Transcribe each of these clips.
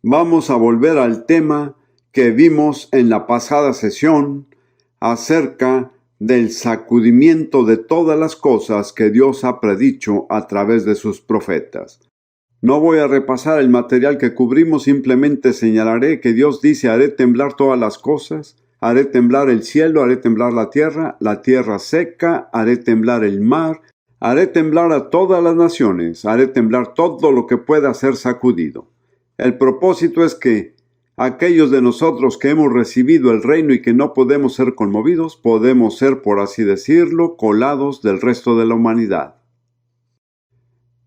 Vamos a volver al tema que vimos en la pasada sesión acerca del sacudimiento de todas las cosas que Dios ha predicho a través de sus profetas. No voy a repasar el material que cubrimos, simplemente señalaré que Dios dice: haré temblar todas las cosas, haré temblar el cielo, haré temblar la tierra seca, haré temblar el mar, haré temblar a todas las naciones, haré temblar todo lo que pueda ser sacudido. El propósito es que aquellos de nosotros que hemos recibido el reino y que no podemos ser conmovidos, podemos ser, por así decirlo, colados del resto de la humanidad.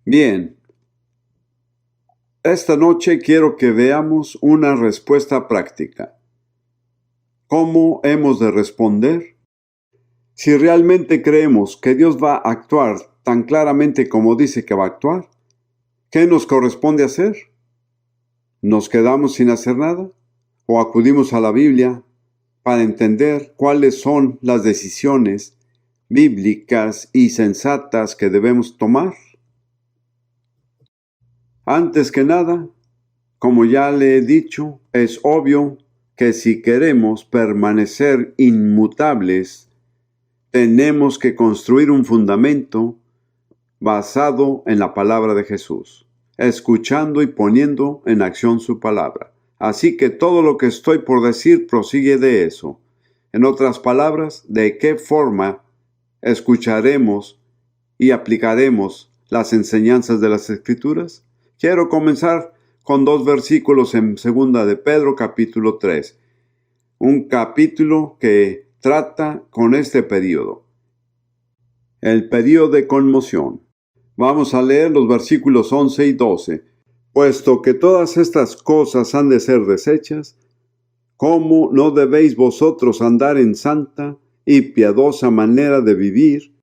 Bien, esta noche quiero que veamos una respuesta práctica. ¿Cómo hemos de responder? Si realmente creemos que Dios va a actuar tan claramente como dice que va a actuar, ¿qué nos corresponde hacer? ¿Nos quedamos sin hacer nada? ¿O acudimos a la Biblia para entender cuáles son las decisiones bíblicas y sensatas que debemos tomar? Antes que nada, como ya le he dicho, es obvio que si queremos permanecer inmutables, tenemos que construir un fundamento basado en la palabra de Jesús, escuchando y poniendo en acción su palabra. Así que todo lo que estoy por decir prosigue de eso. En otras palabras, ¿de qué forma escucharemos y aplicaremos las enseñanzas de las Escrituras? Quiero comenzar con 2 versículos en 2 de Pedro, capítulo 3. Un capítulo que trata con este periodo, el periodo de conmoción. Vamos a leer los versículos 11 y 12. Puesto que todas estas cosas han de ser deshechas, ¿cómo no debéis vosotros andar en santa y piadosa manera de vivir,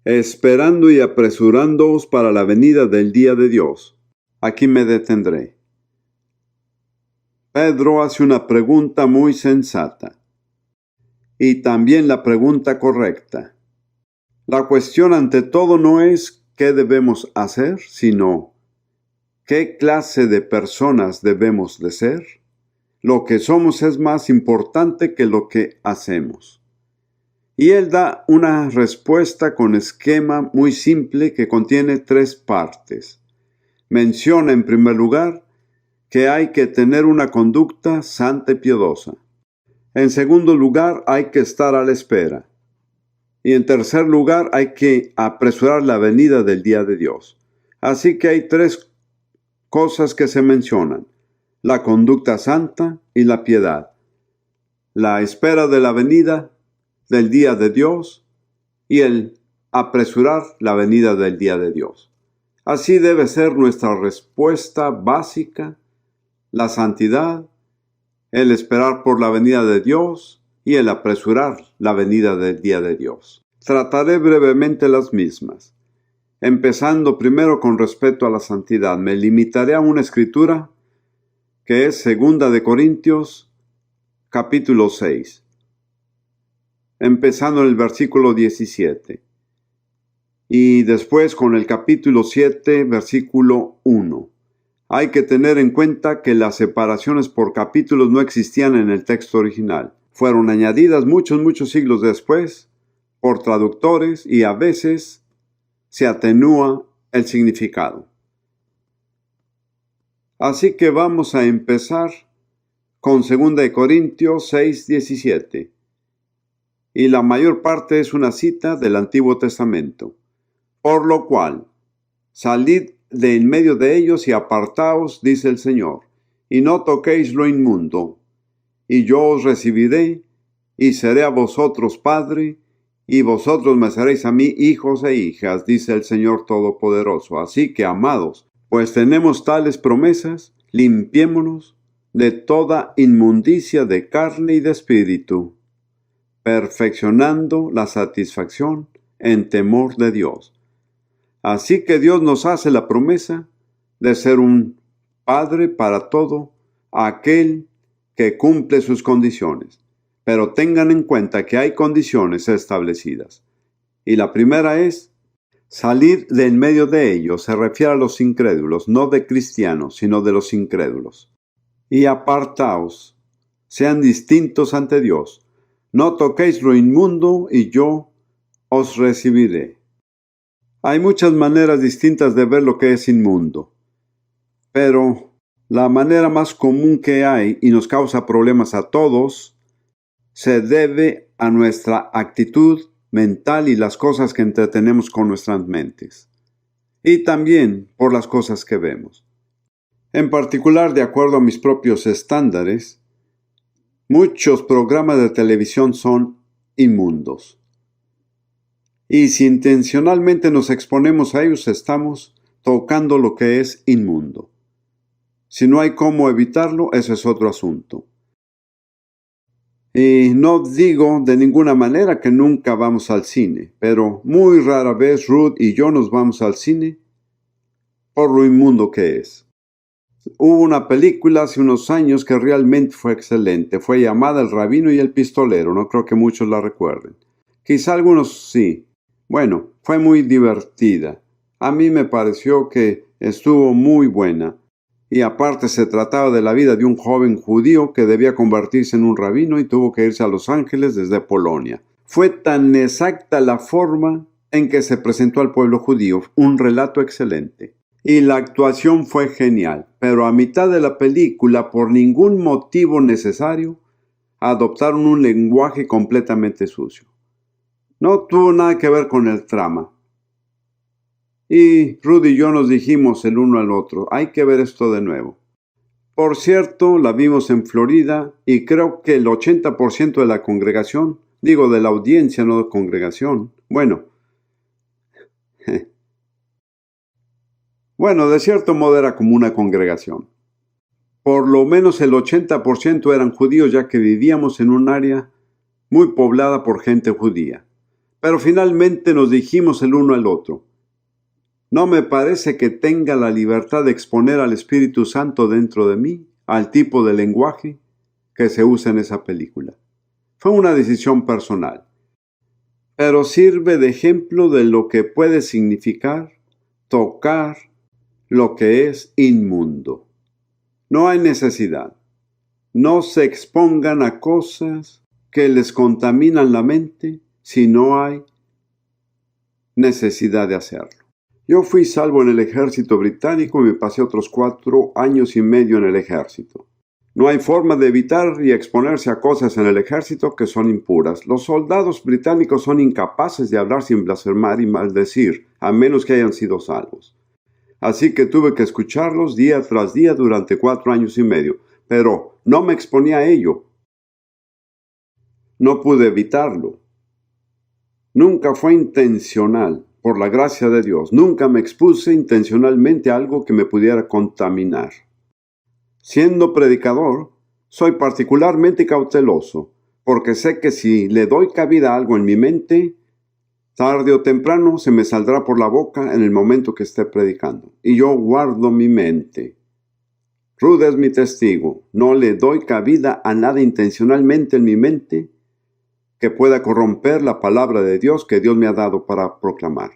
esperando y apresurándoos para la venida del día de Dios? Aquí me detendré. Pedro hace una pregunta muy sensata y también la pregunta correcta. La cuestión ante todo no es qué debemos hacer, sino qué clase de personas debemos de ser. Lo que somos es más importante que lo que hacemos. Y él da una respuesta con esquema muy simple que contiene 3 partes. Menciona en primer lugar que hay que tener una conducta santa y piadosa. En segundo lugar, hay que estar a la espera. Y en tercer lugar, hay que apresurar la venida del día de Dios. Así que hay 3 cosas que se mencionan: la conducta santa y la piedad, la espera de la venida del día de Dios y el apresurar la venida del día de Dios. Así debe ser nuestra respuesta básica: la santidad, el esperar por la venida de Dios y el apresurar la venida del día de Dios. Trataré brevemente las mismas. Empezando primero con respecto a la santidad, me limitaré a una escritura que es 2 de Corintios, capítulo 6, empezando en el versículo 17, y después con el capítulo 7, versículo 1. Hay que tener en cuenta que las separaciones por capítulos no existían en el texto original. Fueron añadidas muchos siglos después por traductores y a veces se atenúa el significado. Así que vamos a empezar con 2 de Corintios 6, 17. Y la mayor parte es una cita del Antiguo Testamento. Por lo cual, salid de en medio de ellos y apartaos, dice el Señor, y no toquéis lo inmundo, y yo os recibiré, y seré a vosotros padre, y vosotros me seréis a mí hijos e hijas, dice el Señor Todopoderoso. Así que, amados, pues tenemos tales promesas, limpiémonos de toda inmundicia de carne y de espíritu, perfeccionando la satisfacción en temor de Dios. Así que Dios nos hace la promesa de ser un Padre para todo aquel que cumple sus condiciones. Pero tengan en cuenta que hay condiciones establecidas. Y la primera es salir de en medio de ellos. Se refiere a los incrédulos, no de cristianos, sino de los incrédulos. y apartaos, sean distintos ante Dios. No toquéis lo inmundo y yo os recibiré. Hay muchas maneras distintas de ver lo que es inmundo, pero la manera más común que hay y nos causa problemas a todos se debe a nuestra actitud mental y las cosas que entretenemos con nuestras mentes, y también por las cosas que vemos. En particular, de acuerdo a mis propios estándares, muchos programas de televisión son inmundos. Y si intencionalmente nos exponemos a ellos, estamos tocando lo que es inmundo. Si no hay cómo evitarlo, eso es otro asunto. Y no digo de ninguna manera que nunca vamos al cine, pero muy rara vez Ruth y yo nos vamos al cine por lo inmundo que es. Hubo una película hace unos años que realmente fue excelente. Fue llamada El Rabino y el Pistolero. No creo que muchos la recuerden. Quizá algunos sí. Bueno, fue muy divertida. A mí me pareció que estuvo muy buena. Y aparte se trataba de la vida de un joven judío que debía convertirse en un rabino y tuvo que irse a Los Ángeles desde Polonia. Fue tan exacta la forma en que se presentó al pueblo judío. Un relato excelente. Y la actuación fue genial, pero a mitad de la película, por ningún motivo necesario, adoptaron un lenguaje completamente sucio. No tuvo nada que ver con el trama. Y Rudy y yo nos dijimos el uno al otro, hay que ver esto de nuevo. Por cierto, la vimos en Florida y creo que el 80% de la congregación, digo de la audiencia, no de congregación, Bueno, de cierto modo era como una congregación. Por lo menos el 80% eran judíos, ya que vivíamos en un área muy poblada por gente judía. Pero finalmente nos dijimos el uno al otro, no me parece que tenga la libertad de exponer al Espíritu Santo dentro de mí, al tipo de lenguaje que se usa en esa película. Fue una decisión personal, pero sirve de ejemplo de lo que puede significar tocar lo que es inmundo. No hay necesidad. No se expongan a cosas que les contaminan la mente si no hay necesidad de hacerlo. Yo fui salvo en el ejército británico y me pasé otros 4 años y medio en el ejército. No hay forma de evitar y exponerse a cosas en el ejército que son impuras. Los soldados británicos son incapaces de hablar sin blasfemar y maldecir, a menos que hayan sido salvos. Así que tuve que escucharlos día tras día durante 4 años y medio, pero no me exponía a ello. No pude evitarlo. Nunca fue intencional, por la gracia de Dios. Nunca me expuse intencionalmente a algo que me pudiera contaminar. Siendo predicador, soy particularmente cauteloso, porque sé que si le doy cabida a algo en mi mente, tarde o temprano se me saldrá por la boca en el momento que esté predicando. Y yo guardo mi mente. Ruth es mi testigo. No le doy cabida a nada intencionalmente en mi mente que pueda corromper la palabra de Dios que Dios me ha dado para proclamar.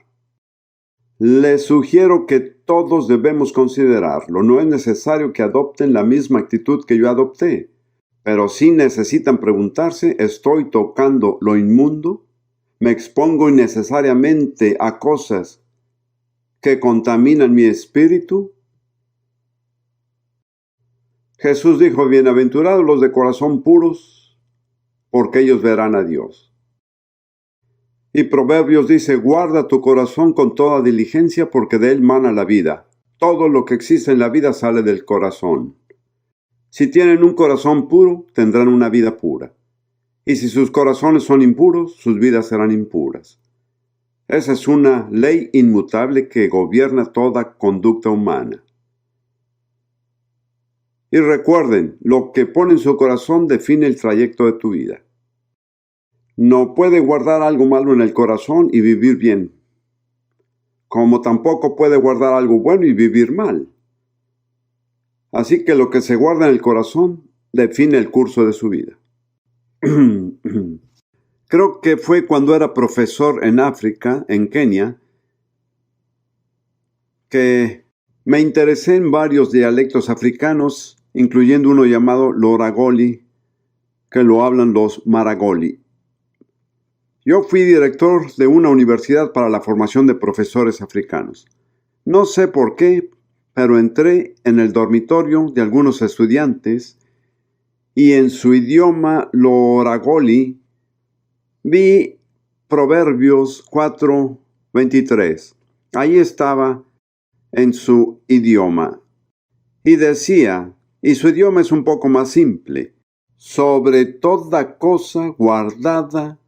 Les sugiero que todos debemos considerarlo. No es necesario que adopten la misma actitud que yo adopté, pero sí necesitan preguntarse, ¿estoy tocando lo inmundo? ¿Me expongo innecesariamente a cosas que contaminan mi espíritu? Jesús dijo, bienaventurados los de corazón puros, porque ellos verán a Dios. Y Proverbios dice, guarda tu corazón con toda diligencia, porque de él mana la vida. Todo lo que existe en la vida sale del corazón. Si tienen un corazón puro, tendrán una vida pura. Y si sus corazones son impuros, sus vidas serán impuras. Esa es una ley inmutable que gobierna toda conducta humana. Y recuerden, lo que pone en su corazón define el trayecto de tu vida. No puede guardar algo malo en el corazón y vivir bien, como tampoco puede guardar algo bueno y vivir mal. Así que lo que se guarda en el corazón define el curso de su vida. Creo que fue cuando era profesor en África, en Kenia, que me interesé en varios dialectos africanos incluyendo uno llamado Loragoli, que lo hablan los Maragoli. Yo fui director de una universidad para la formación de profesores africanos. No sé por qué, pero entré en el dormitorio de algunos estudiantes y en su idioma Loragoli vi Proverbios 4:23. Ahí estaba en su idioma. Y decía, y su idioma es un poco más simple, sobre toda cosa guardada,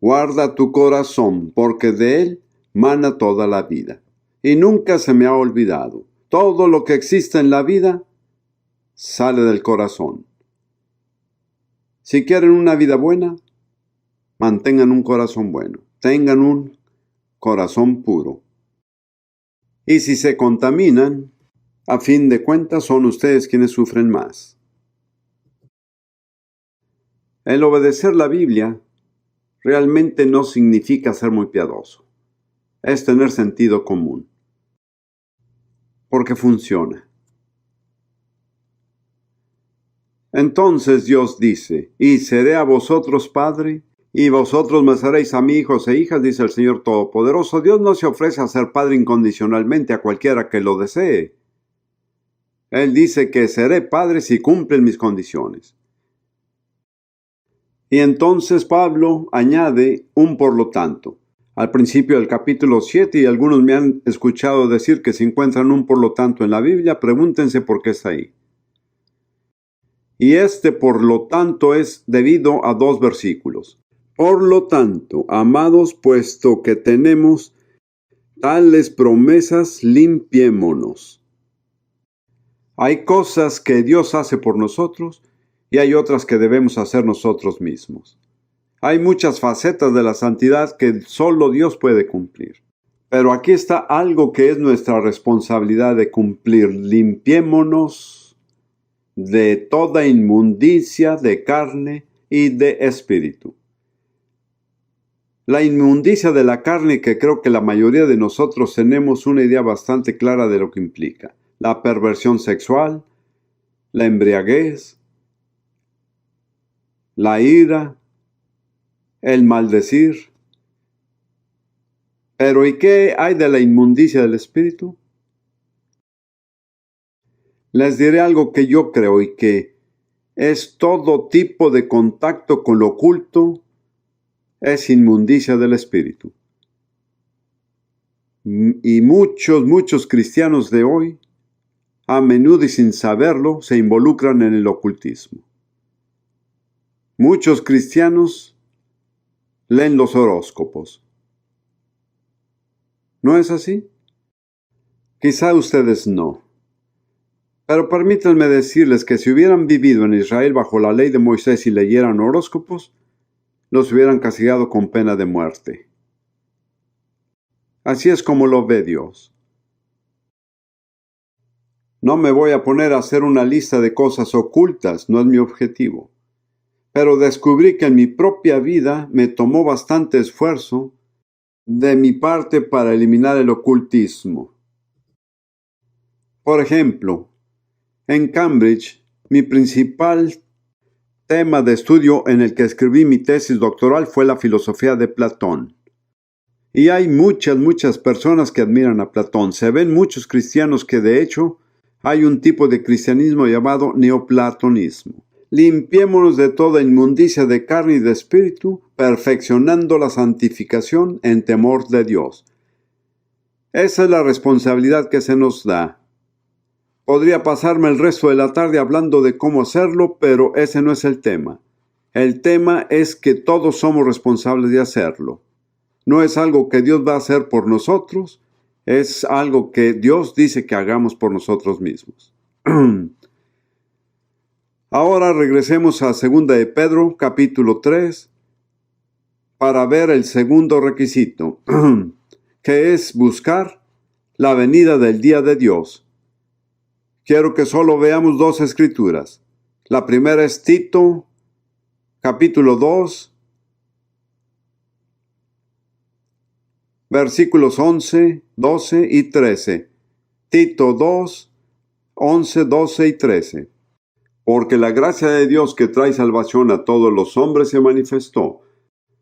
guarda tu corazón, porque de él mana toda la vida. Y nunca se me ha olvidado, todo lo que existe en la vida sale del corazón. Si quieren una vida buena, mantengan un corazón bueno, tengan un corazón puro. Y si se contaminan, a fin de cuentas son ustedes quienes sufren más. El obedecer la Biblia realmente no significa ser muy piadoso. Es tener sentido común. Porque funciona. Entonces Dios dice, y seré a vosotros padre, y vosotros me seréis a mí hijos e hijas, dice el Señor Todopoderoso. Dios no se ofrece a ser padre incondicionalmente a cualquiera que lo desee. Él dice que seré padre si cumplen mis condiciones. Y entonces Pablo añade un por lo tanto. Al principio del capítulo 7, y algunos me han escuchado decir que si encuentran un por lo tanto en la Biblia, pregúntense por qué está ahí. Y este por lo tanto es debido a 2 versículos. Por lo tanto, amados, puesto que tenemos tales promesas, limpiémonos. Hay cosas que Dios hace por nosotros y hay otras que debemos hacer nosotros mismos. Hay muchas facetas de la santidad que solo Dios puede cumplir. Pero aquí está algo que es nuestra responsabilidad de cumplir. Limpiémonos de toda inmundicia de carne y de espíritu. La inmundicia de la carne, que creo que la mayoría de nosotros tenemos una idea bastante clara de lo que implica. La perversión sexual, la embriaguez, la ira, el maldecir. Pero ¿y qué hay de la inmundicia del espíritu? Les diré algo que yo creo y que es todo tipo de contacto con lo oculto, es inmundicia del espíritu. Y muchos cristianos de hoy, a menudo y sin saberlo, se involucran en el ocultismo. Muchos cristianos leen los horóscopos. ¿No es así? Quizá ustedes no. Pero permítanme decirles que si hubieran vivido en Israel bajo la ley de Moisés y leyeran horóscopos, los hubieran castigado con pena de muerte. Así es como lo ve Dios. No me voy a poner a hacer una lista de cosas ocultas, no es mi objetivo. Pero descubrí que en mi propia vida me tomó bastante esfuerzo de mi parte para eliminar el ocultismo. Por ejemplo, en Cambridge, mi principal tema de estudio en el que escribí mi tesis doctoral fue la filosofía de Platón. Y hay muchas personas que admiran a Platón. Se ven muchos cristianos que de hecho hay un tipo de cristianismo llamado neoplatonismo. Limpiémonos de toda inmundicia de carne y de espíritu, perfeccionando la santificación en temor de Dios. Esa es la responsabilidad que se nos da. Podría pasarme el resto de la tarde hablando de cómo hacerlo, pero ese no es el tema. El tema es que todos somos responsables de hacerlo. No es algo que Dios va a hacer por nosotros, es algo que Dios dice que hagamos por nosotros mismos. Ahora regresemos a 2 de Pedro, capítulo 3, para ver el segundo requisito, que es buscar la venida del día de Dios. Quiero que solo veamos 2 escrituras. La primera es Tito, capítulo 2, versículos 11, 12 y 13. Tito 2, 11, 12 y 13. Porque la gracia de Dios que trae salvación a todos los hombres se manifestó,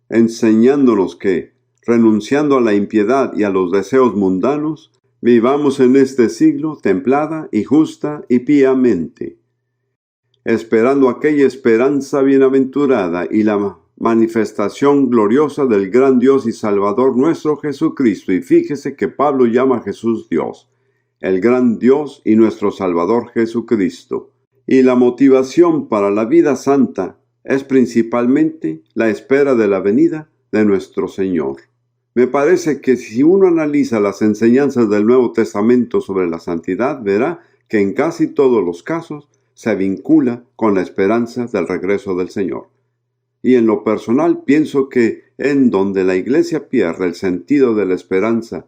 enseñándonos que, renunciando a la impiedad y a los deseos mundanos, vivamos en este siglo templada y justa y piamente, esperando aquella esperanza bienaventurada y la manifestación gloriosa del gran Dios y Salvador nuestro Jesucristo. Y fíjese que Pablo llama a Jesús Dios, el gran Dios y nuestro Salvador Jesucristo. Y la motivación para la vida santa es principalmente la espera de la venida de nuestro Señor. Me parece que si uno analiza las enseñanzas del Nuevo Testamento sobre la santidad, verá que en casi todos los casos se vincula con la esperanza del regreso del Señor. Y en lo personal pienso que en donde la Iglesia pierde el sentido de la esperanza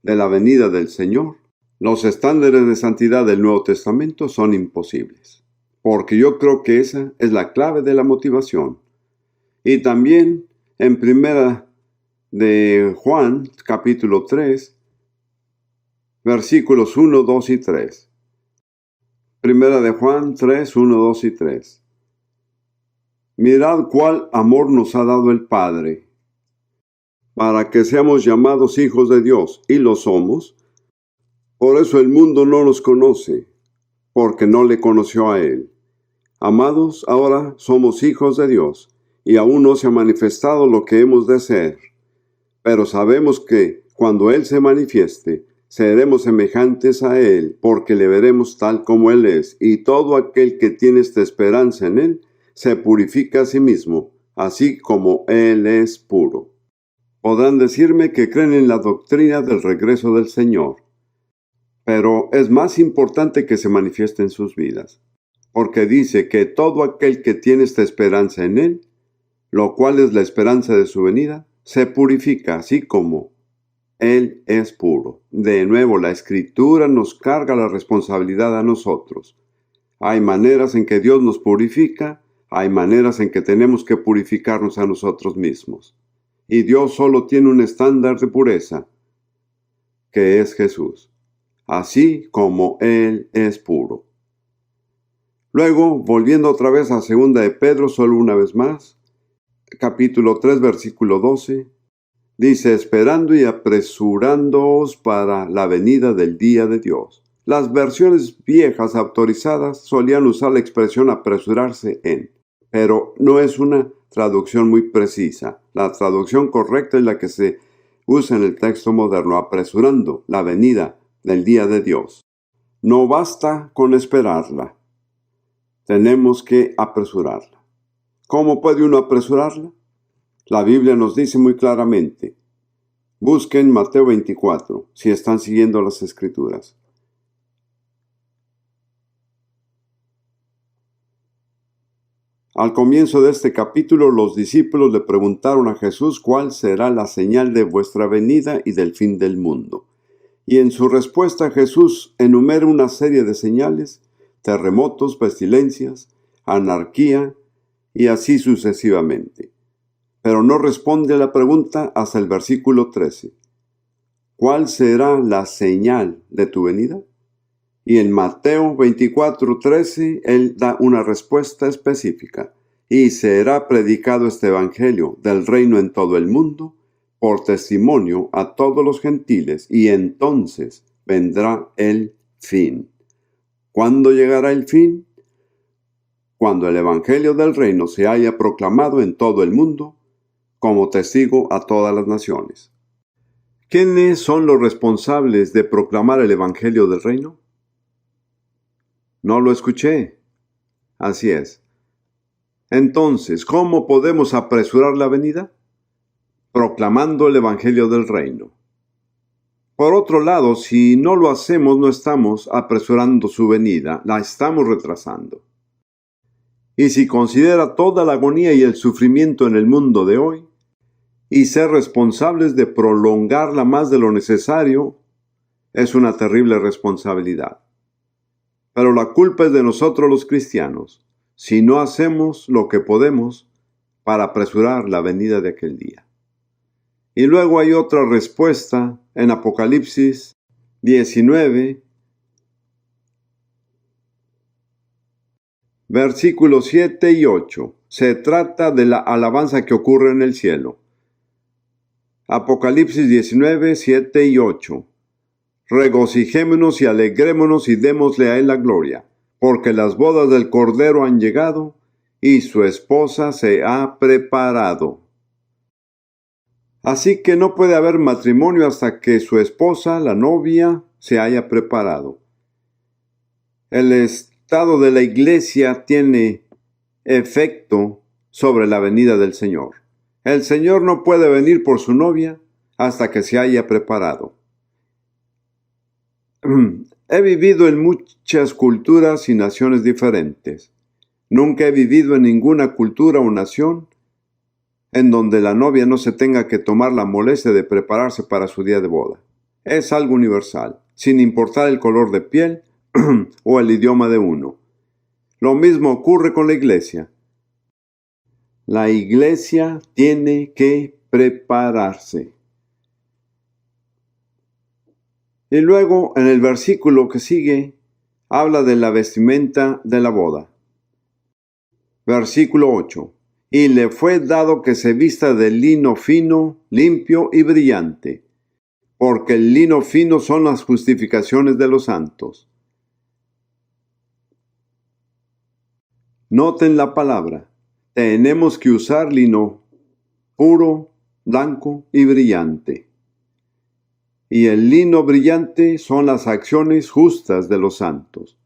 de la venida del Señor, los estándares de santidad del Nuevo Testamento son imposibles, porque yo creo que esa es la clave de la motivación. Y también en Primera de Juan, capítulo 3, versículos 1, 2 y 3. Primera de Juan 3, 1, 2 y 3. Mirad cuál amor nos ha dado el Padre, para que seamos llamados hijos de Dios, y lo somos. Por eso el mundo no nos conoce, porque no le conoció a Él. Amados, ahora somos hijos de Dios, y aún no se ha manifestado lo que hemos de ser. Pero sabemos que, cuando Él se manifieste, seremos semejantes a Él, porque le veremos tal como Él es, y todo aquel que tiene esta esperanza en Él, se purifica a sí mismo, así como Él es puro. Podrán decirme que creen en la doctrina del regreso del Señor, pero es más importante que se manifieste en sus vidas, porque dice que todo aquel que tiene esta esperanza en Él, lo cual es la esperanza de su venida, se purifica así como Él es puro. De nuevo, la Escritura nos carga la responsabilidad a nosotros. Hay maneras en que Dios nos purifica, hay maneras en que tenemos que purificarnos a nosotros mismos. Y Dios solo tiene un estándar de pureza, que es Jesús, así como Él es puro. Luego, volviendo otra vez a 2 de Pedro, solo una vez más, capítulo 3, versículo 12, dice, esperando y apresurándoos para la venida del día de Dios. Las versiones viejas autorizadas solían usar la expresión apresurarse en, pero no es una traducción muy precisa. La traducción correcta es la que se usa en el texto moderno, apresurando la venida del día de Dios. No basta con esperarla, tenemos que apresurarla. ¿Cómo puede uno apresurarla? La Biblia nos dice muy claramente. Busquen Mateo 24, si están siguiendo las Escrituras. Al comienzo de este capítulo, los discípulos le preguntaron a Jesús cuál será la señal de vuestra venida y del fin del mundo. Y en su respuesta Jesús enumera una serie de señales, terremotos, pestilencias, anarquía y así sucesivamente. Pero no responde a la pregunta hasta el versículo 13. ¿Cuál será la señal de tu venida? Y en Mateo 24:13, Él da una respuesta específica. Y será predicado este evangelio del reino en todo el mundo, por testimonio a todos los gentiles, y entonces vendrá el fin. ¿Cuándo llegará el fin? Cuando el evangelio del reino se haya proclamado en todo el mundo, como testigo a todas las naciones. ¿Quiénes son los responsables de proclamar el evangelio del reino? No lo escuché. Así es. Entonces, ¿cómo podemos apresurar la venida? Proclamando el evangelio del reino. Por otro lado, si no lo hacemos, no estamos apresurando su venida, la estamos retrasando. Y si considera toda la agonía y el sufrimiento en el mundo de hoy, y ser responsables de prolongarla más de lo necesario, es una terrible responsabilidad. Pero la culpa es de nosotros los cristianos, si no hacemos lo que podemos para apresurar la venida de aquel día. Y luego hay otra respuesta en Apocalipsis 19, Versículos 7 y 8. Se trata de la alabanza que ocurre en el cielo. Apocalipsis 19, 7 y 8. Regocijémonos y alegrémonos y démosle a él la gloria, porque las bodas del Cordero han llegado y su esposa se ha preparado. Así que no puede haber matrimonio hasta que su esposa, la novia, se haya preparado. El estado de la iglesia tiene efecto sobre la venida del Señor. El Señor no puede venir por su novia hasta que se haya preparado. He vivido en muchas culturas y naciones diferentes. Nunca he vivido en ninguna cultura o nación en donde la novia no se tenga que tomar la molestia de prepararse para su día de boda. Es algo universal, sin importar el color de piel o el idioma de uno. Lo mismo ocurre con la iglesia. La iglesia tiene que prepararse. Y luego, en el versículo que sigue, habla de la vestimenta de la boda. Versículo 8. Y le fue dado que se vista de lino fino, limpio y brillante, porque el lino fino son las justificaciones de los santos. Noten la palabra. Tenemos que usar lino puro, blanco y brillante. Y el lino brillante son las acciones justas de los santos.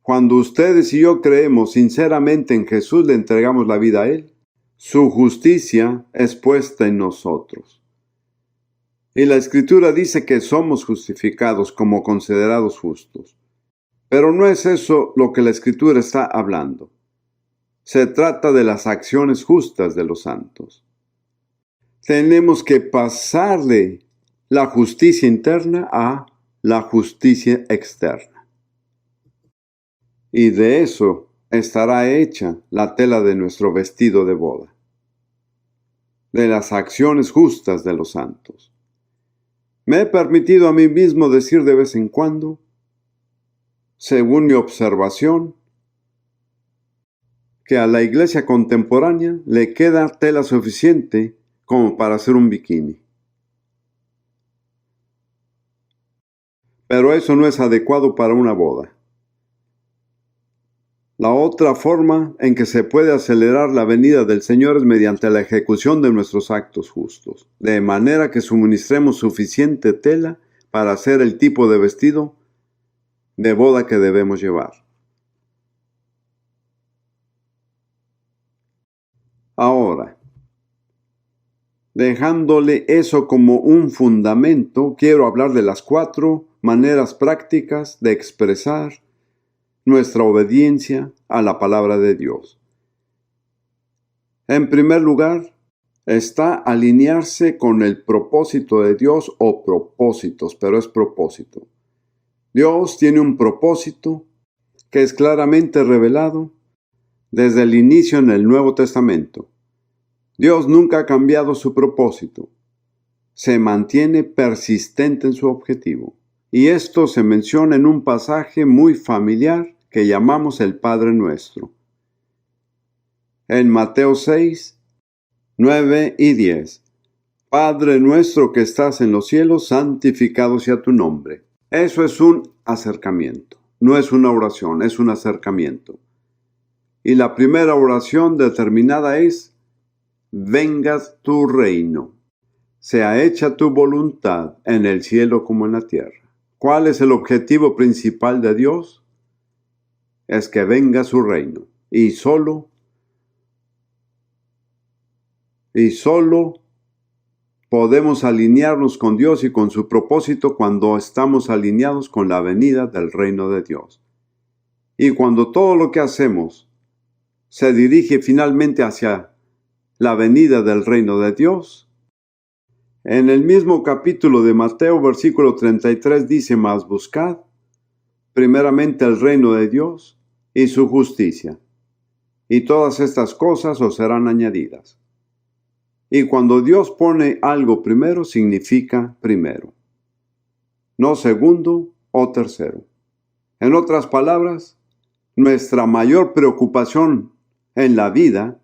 Cuando ustedes y yo creemos sinceramente en Jesús, le entregamos la vida a Él, su justicia es puesta en nosotros. Y la Escritura dice que somos justificados como considerados justos. Pero no es eso lo que la Escritura está hablando. Se trata de las acciones justas de los santos. Tenemos que pasar de la justicia interna a la justicia externa. Y de eso estará hecha la tela de nuestro vestido de boda, de las acciones justas de los santos. Me he permitido a mí mismo decir de vez en cuando, según mi observación, que a la iglesia contemporánea le queda tela suficiente como para hacer un bikini. Pero eso no es adecuado para una boda. La otra forma en que se puede acelerar la venida del Señor es mediante la ejecución de nuestros actos justos, de manera que suministremos suficiente tela para hacer el tipo de vestido de boda que debemos llevar. Ahora, dejándole eso como un fundamento, quiero hablar de las 4 maneras prácticas de expresar nuestra obediencia a la palabra de Dios. En primer lugar, está alinearse con el propósito de Dios o propósitos, pero es propósito. Dios tiene un propósito que es claramente revelado desde el inicio en el Nuevo Testamento. Dios nunca ha cambiado su propósito. Se mantiene persistente en su objetivo. Y esto se menciona en un pasaje muy familiar que llamamos el Padre Nuestro. En Mateo 6, 9 y 10. Padre nuestro que estás en los cielos, santificado sea tu nombre. Eso es un acercamiento. No es una oración, es un acercamiento. Y la primera oración determinada es: venga tu reino. Sea hecha tu voluntad en el cielo como en la tierra. ¿Cuál es el objetivo principal de Dios? Es que venga su reino. Y solo podemos alinearnos con Dios y con su propósito cuando estamos alineados con la venida del reino de Dios. Y cuando todo lo que hacemos se dirige finalmente hacia la venida del reino de Dios. En el mismo capítulo de Mateo, versículo 33, dice: mas buscad primeramente el reino de Dios y su justicia, y todas estas cosas os serán añadidas. Y cuando Dios pone algo primero, significa primero, no segundo o tercero. En otras palabras, Nuestra mayor preocupación en la vida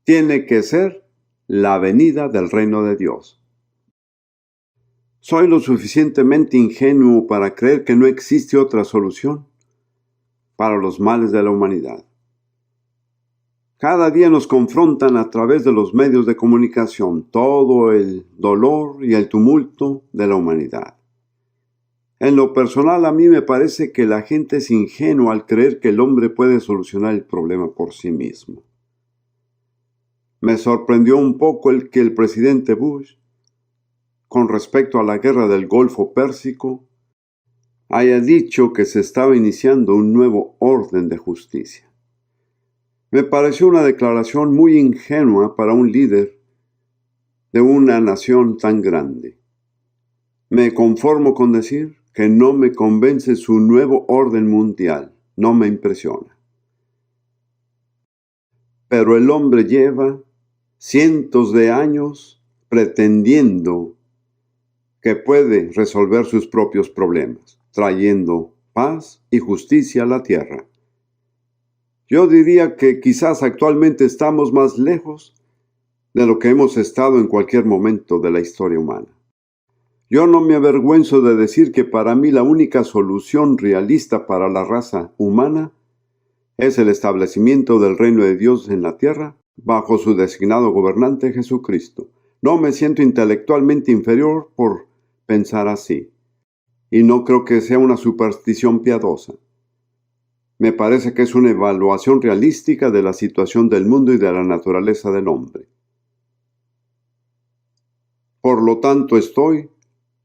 tiene que ser la venida del reino de Dios. Soy lo suficientemente ingenuo para creer que no existe otra solución para los males de la humanidad. Cada día nos confrontan a través de los medios de comunicación todo el dolor y el tumulto de la humanidad. En lo personal, a mí me parece que la gente es ingenua al creer que el hombre puede solucionar el problema por sí mismo. Me sorprendió un poco el que el presidente Bush, con respecto a la guerra del Golfo Pérsico, haya dicho que se estaba iniciando un nuevo orden de justicia. Me pareció una declaración muy ingenua para un líder de una nación tan grande. Me conformo con decir que no me convence su nuevo orden mundial, no me impresiona. Pero el hombre lleva cientos de años pretendiendo que puede resolver sus propios problemas, trayendo paz y justicia a la tierra. Yo diría que quizás actualmente estamos más lejos de lo que hemos estado en cualquier momento de la historia humana. Yo no me avergüenzo de decir que para mí la única solución realista para la raza humana es el establecimiento del reino de Dios en la tierra bajo su designado gobernante Jesucristo. No me siento intelectualmente inferior por pensar así, y no creo que sea una superstición piadosa. Me parece que es una evaluación realística de la situación del mundo y de la naturaleza del hombre. Por lo tanto, estoy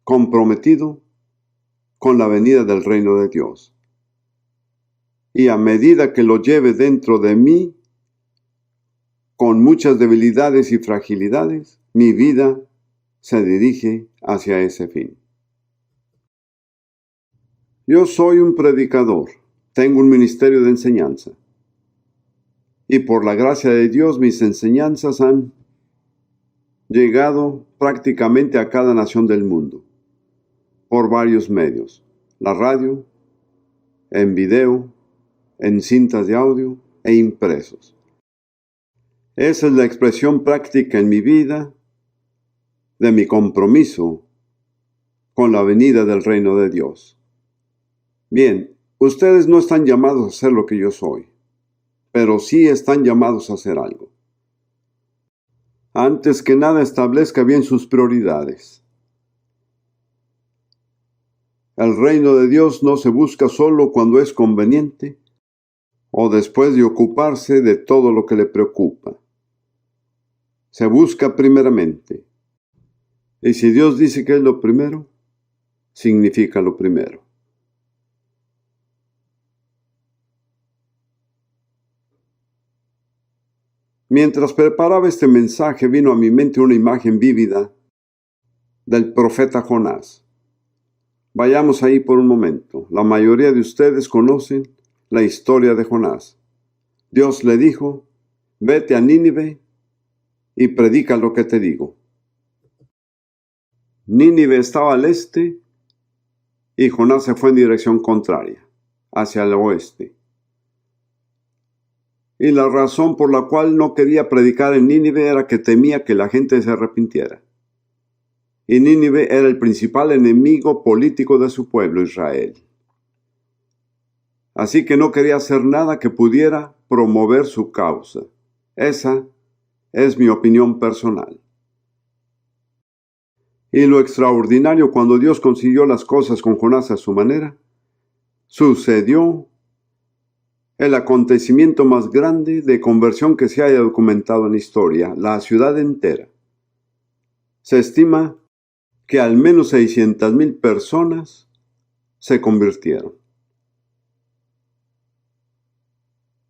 comprometido con la venida del reino de Dios. Y a medida que lo lleve dentro de mí, con muchas debilidades y fragilidades, mi vida se dirige hacia ese fin. Yo soy un predicador, tengo un ministerio de enseñanza. Y por la gracia de Dios, mis enseñanzas han llegado prácticamente a cada nación del mundo, por varios medios: la radio, en video, en cintas de audio e impresos. Esa es la expresión práctica en mi vida de mi compromiso con la venida del reino de Dios. Bien, ustedes no están llamados a ser lo que yo soy, pero sí están llamados a hacer algo. Antes que nada, establezca bien sus prioridades. El reino de Dios no se busca solo cuando es conveniente o después de ocuparse de todo lo que le preocupa. Se busca primeramente. Y si Dios dice que es lo primero, significa lo primero. Mientras preparaba este mensaje, vino a mi mente una imagen vívida del profeta Jonás. Vayamos ahí por un momento. La mayoría de ustedes conocen la historia de Jonás. Dios le dijo: vete a Nínive y predica lo que te digo. Nínive estaba al este y Jonás se fue en dirección contraria, hacia el oeste. Y la razón por la cual no quería predicar en Nínive era que temía que la gente se arrepintiera. Y Nínive era el principal enemigo político de su pueblo, Israel. Así que no quería hacer nada que pudiera promover su causa. Esa es mi opinión personal. Y lo extraordinario, cuando Dios consiguió las cosas con Jonás a su manera, sucedió el acontecimiento más grande de conversión que se haya documentado en la historia: la ciudad entera. Se estima que al menos 600,000 personas se convirtieron.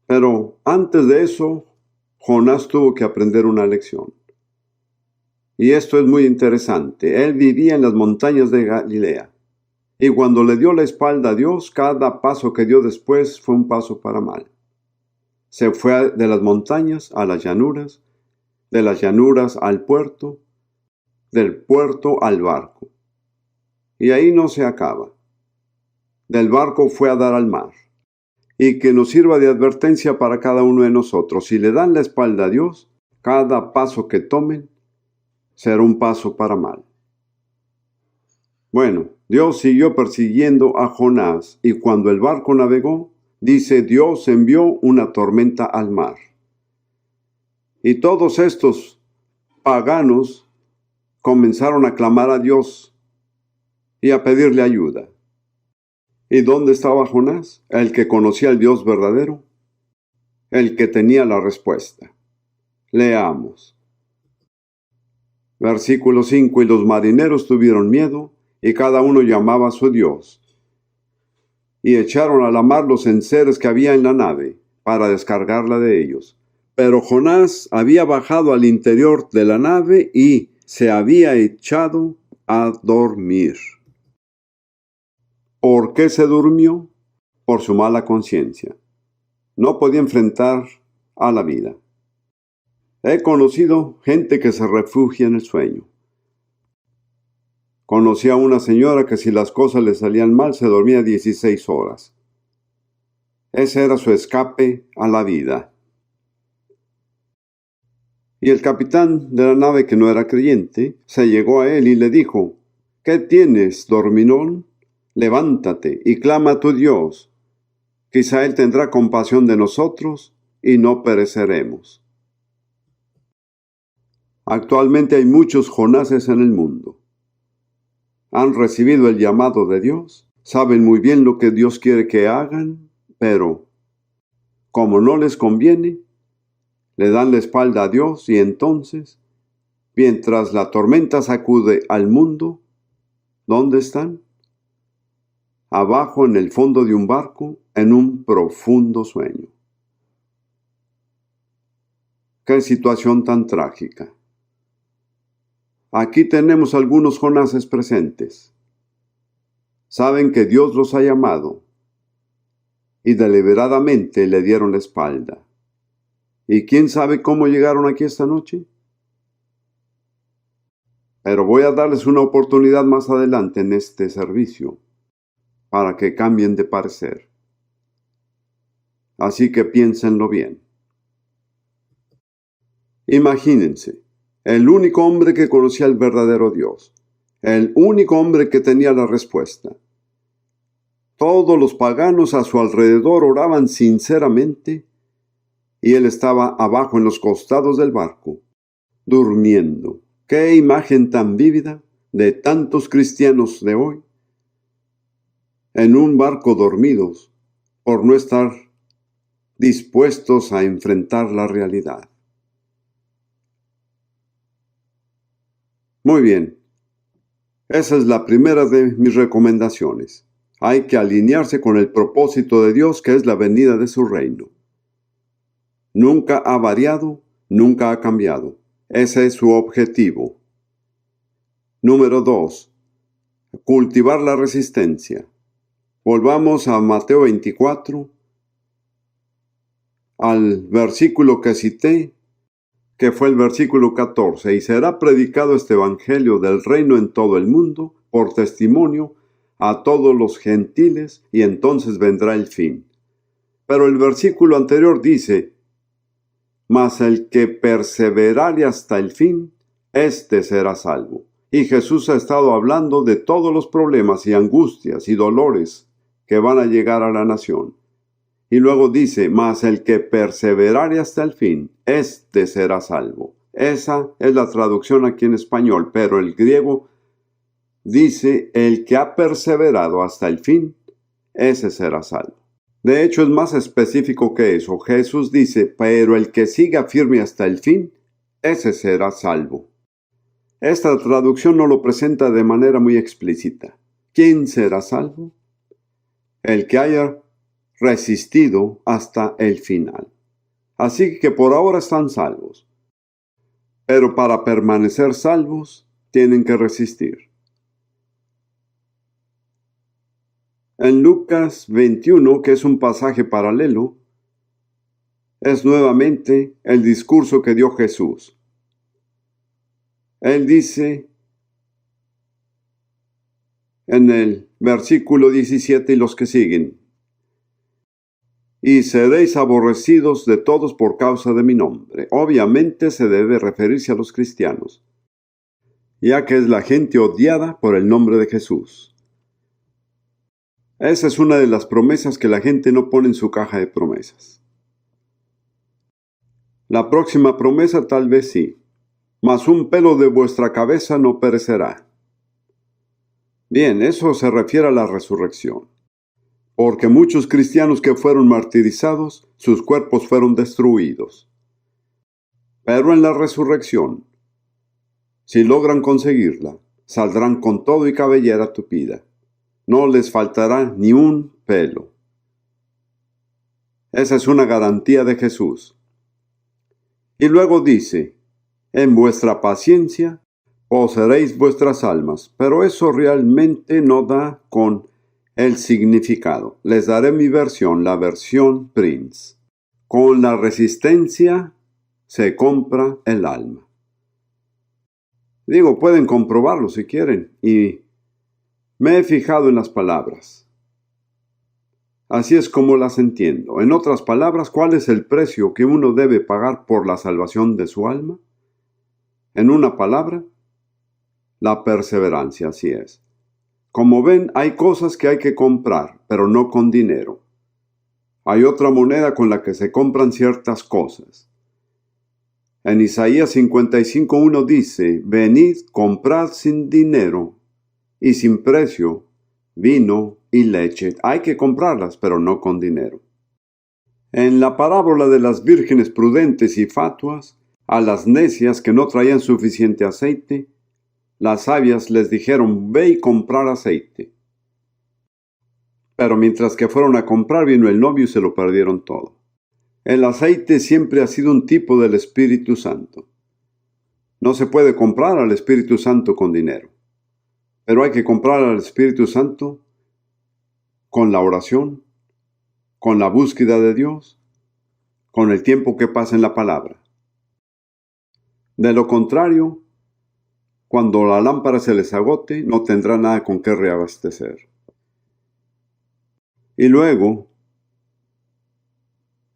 Pero antes de eso, Jonás tuvo que aprender una lección. Y esto es muy interesante. Él vivía en las montañas de Galilea. Y cuando le dio la espalda a Dios, cada paso que dio después fue un paso para mal. Se fue de las montañas a las llanuras, de las llanuras al puerto, del puerto al barco. Y ahí no se acaba. Del barco fue a dar al mar. y que nos sirva de advertencia para cada uno de nosotros. Si le dan la espalda a Dios, cada paso que tomen será un paso para mal. Bueno, Dios siguió persiguiendo a Jonás y cuando el barco navegó, dice, Dios envió una tormenta al mar. Y todos estos paganos comenzaron a clamar a Dios y a pedirle ayuda. ¿Y dónde estaba Jonás? El que conocía al Dios verdadero, el que tenía la respuesta. Leamos. Versículo 5. Y los marineros tuvieron miedo, y cada uno llamaba a su Dios. Y echaron a la mar los enseres que había en la nave, para descargarla de ellos. Pero Jonás había bajado al interior de la nave y se había echado a dormir. ¿Por qué se durmió? Por su mala conciencia. No podía enfrentar a la vida. He conocido gente que se refugia en el sueño. Conocí a una señora que si las cosas le salían mal se dormía 16 horas. Ese era su escape a la vida. Y el capitán de la nave, que no era creyente, se llegó a él y le dijo, ¿qué tienes, dormilón? Levántate y clama a tu Dios. Quizá Él tendrá compasión de nosotros y no pereceremos. Actualmente hay muchos Jonases en el mundo. Han recibido el llamado de Dios, saben muy bien lo que Dios quiere que hagan, pero como no les conviene, le dan la espalda a Dios y entonces, mientras la tormenta sacude al mundo, ¿dónde están? Abajo en el fondo de un barco, en un profundo sueño. ¡Qué situación tan trágica! Aquí tenemos algunos Jonases presentes. Saben que Dios los ha llamado y deliberadamente le dieron la espalda. ¿Y quién sabe cómo llegaron aquí esta noche? Pero voy a darles una oportunidad más adelante en este servicio para que cambien de parecer. Así que piénsenlo bien. Imagínense, el único hombre que conocía al verdadero Dios, el único hombre que tenía la respuesta. Todos los paganos a su alrededor oraban sinceramente y él estaba abajo en los costados del barco, durmiendo. ¡Qué imagen tan vívida de tantos cristianos de hoy! En un barco dormidos por no estar dispuestos a enfrentar la realidad. Muy bien, esa es la primera de mis recomendaciones. Hay que alinearse con el propósito de Dios, que es la venida de su reino. Nunca ha variado, nunca ha cambiado. Ese es su objetivo. Número 2. Cultivar la resistencia. Volvamos a Mateo 24, al versículo que cité, que fue el versículo 14. Y será predicado este evangelio del reino en todo el mundo, por testimonio a todos los gentiles, y entonces vendrá el fin. Pero el versículo anterior dice, mas el que perseverare hasta el fin, éste será salvo. Y Jesús ha estado hablando de todos los problemas y angustias y dolores que van a llegar a la nación. Y luego dice, mas el que perseverare hasta el fin, éste será salvo. Esa es la traducción aquí en español, pero el griego dice, el que ha perseverado hasta el fin, ese será salvo. De hecho, es más específico que eso. Jesús dice, pero el que siga firme hasta el fin, ese será salvo. Esta traducción no lo presenta de manera muy explícita. ¿Quién será salvo? El que haya resistido hasta el final. Así que por ahora están salvos. Pero para permanecer salvos, tienen que resistir. En Lucas 21, que es un pasaje paralelo, es nuevamente el discurso que dio Jesús. Él dice en el versículo 17 y los que siguen, y seréis aborrecidos de todos por causa de mi nombre. Obviamente se debe referirse a los cristianos, ya que es la gente odiada por el nombre de Jesús. Esa es una de las promesas que la gente no pone en su caja de promesas. La próxima promesa tal vez sí, mas un pelo de vuestra cabeza no perecerá. Bien, eso se refiere a la resurrección, porque muchos cristianos que fueron martirizados, sus cuerpos fueron destruidos. Pero en la resurrección, si logran conseguirla, saldrán con todo y cabellera tupida. No les faltará ni un pelo. Esa es una garantía de Jesús. Y luego dice, en vuestra paciencia poseeréis vuestras almas, pero eso realmente no da con el significado. Les daré mi versión, la versión Prince. Con la resistencia se compra el alma. Digo, pueden comprobarlo si quieren, y me he fijado en las palabras. Así es como las entiendo. En otras palabras, ¿cuál es el precio que uno debe pagar por la salvación de su alma? En una palabra, la perseverancia, así es. Como ven, hay cosas que hay que comprar, pero no con dinero. Hay otra moneda con la que se compran ciertas cosas. En Isaías 55:1 dice, venid, comprad sin dinero y sin precio vino y leche. Hay que comprarlas, pero no con dinero. En la parábola de las vírgenes prudentes y fatuas, a las necias que no traían suficiente aceite, las sabias les dijeron, ve y comprar aceite. Pero mientras que fueron a comprar, vino el novio y se lo perdieron todo. El aceite siempre ha sido un tipo del Espíritu Santo. No se puede comprar al Espíritu Santo con dinero, pero hay que comprar al Espíritu Santo con la oración, con la búsqueda de Dios, con el tiempo que pasa en la palabra. De lo contrario, cuando la lámpara se les agote, no tendrá nada con qué reabastecer. Y luego,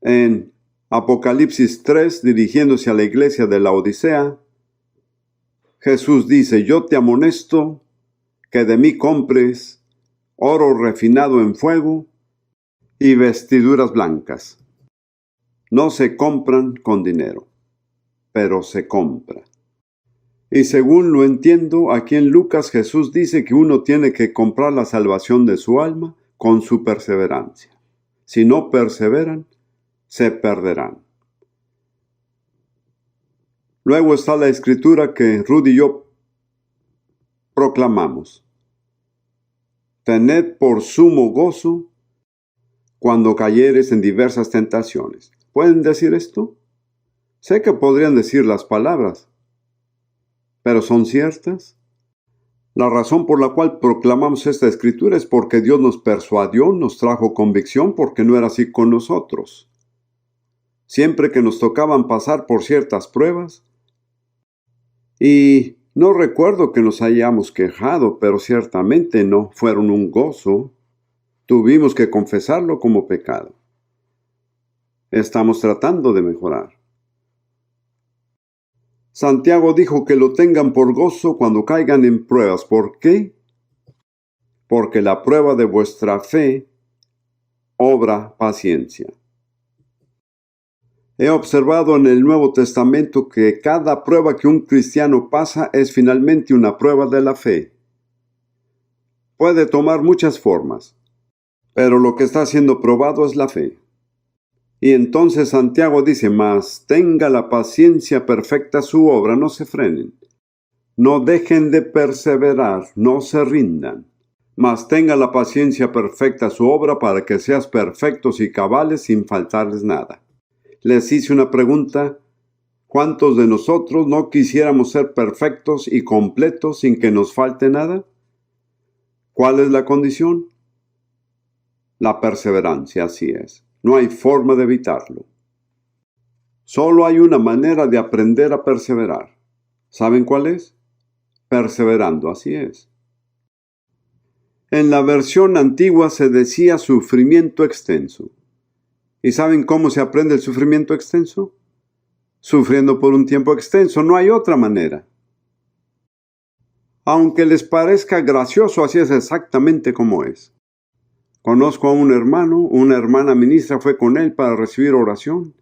en Apocalipsis 3, dirigiéndose a la iglesia de la Odisea, Jesús dice, yo te amonesto que de mí compres oro refinado en fuego y vestiduras blancas. No se compran con dinero, pero se compra. Y según lo entiendo, aquí en Lucas Jesús dice que uno tiene que comprar la salvación de su alma con su perseverancia. Si no perseveran, se perderán. Luego está la escritura que Rudy y yo proclamamos. Tened por sumo gozo cuando cayeres en diversas tentaciones. ¿Pueden decir esto? Sé que podrían decir las palabras, pero ¿son ciertas? La razón por la cual proclamamos esta escritura es porque Dios nos persuadió, nos trajo convicción, porque no era así con nosotros. Siempre que nos tocaban pasar por ciertas pruebas, y no recuerdo que nos hayamos quejado, pero ciertamente no fueron un gozo, tuvimos que confesarlo como pecado. Estamos tratando de mejorar. Santiago dijo que lo tengan por gozo cuando caigan en pruebas. ¿Por qué? Porque la prueba de vuestra fe obra paciencia. He observado en el Nuevo Testamento que cada prueba que un cristiano pasa es finalmente una prueba de la fe. Puede tomar muchas formas, pero lo que está siendo probado es la fe. Y entonces Santiago dice, mas tenga la paciencia perfecta su obra, no se frenen. No dejen de perseverar, no se rindan. Mas tenga la paciencia perfecta su obra para que seas perfectos y cabales sin faltarles nada. Les hice una pregunta, ¿cuántos de nosotros no quisiéramos ser perfectos y completos sin que nos falte nada? ¿Cuál es la condición? La perseverancia, así es. No hay forma de evitarlo. Solo hay una manera de aprender a perseverar. ¿Saben cuál es? Perseverando, así es. En la versión antigua se decía sufrimiento extenso. ¿Y saben cómo se aprende el sufrimiento extenso? Sufriendo por un tiempo extenso, no hay otra manera. Aunque les parezca gracioso, así es exactamente como es. Conozco a un hermano, una hermana ministra fue con él para recibir oración.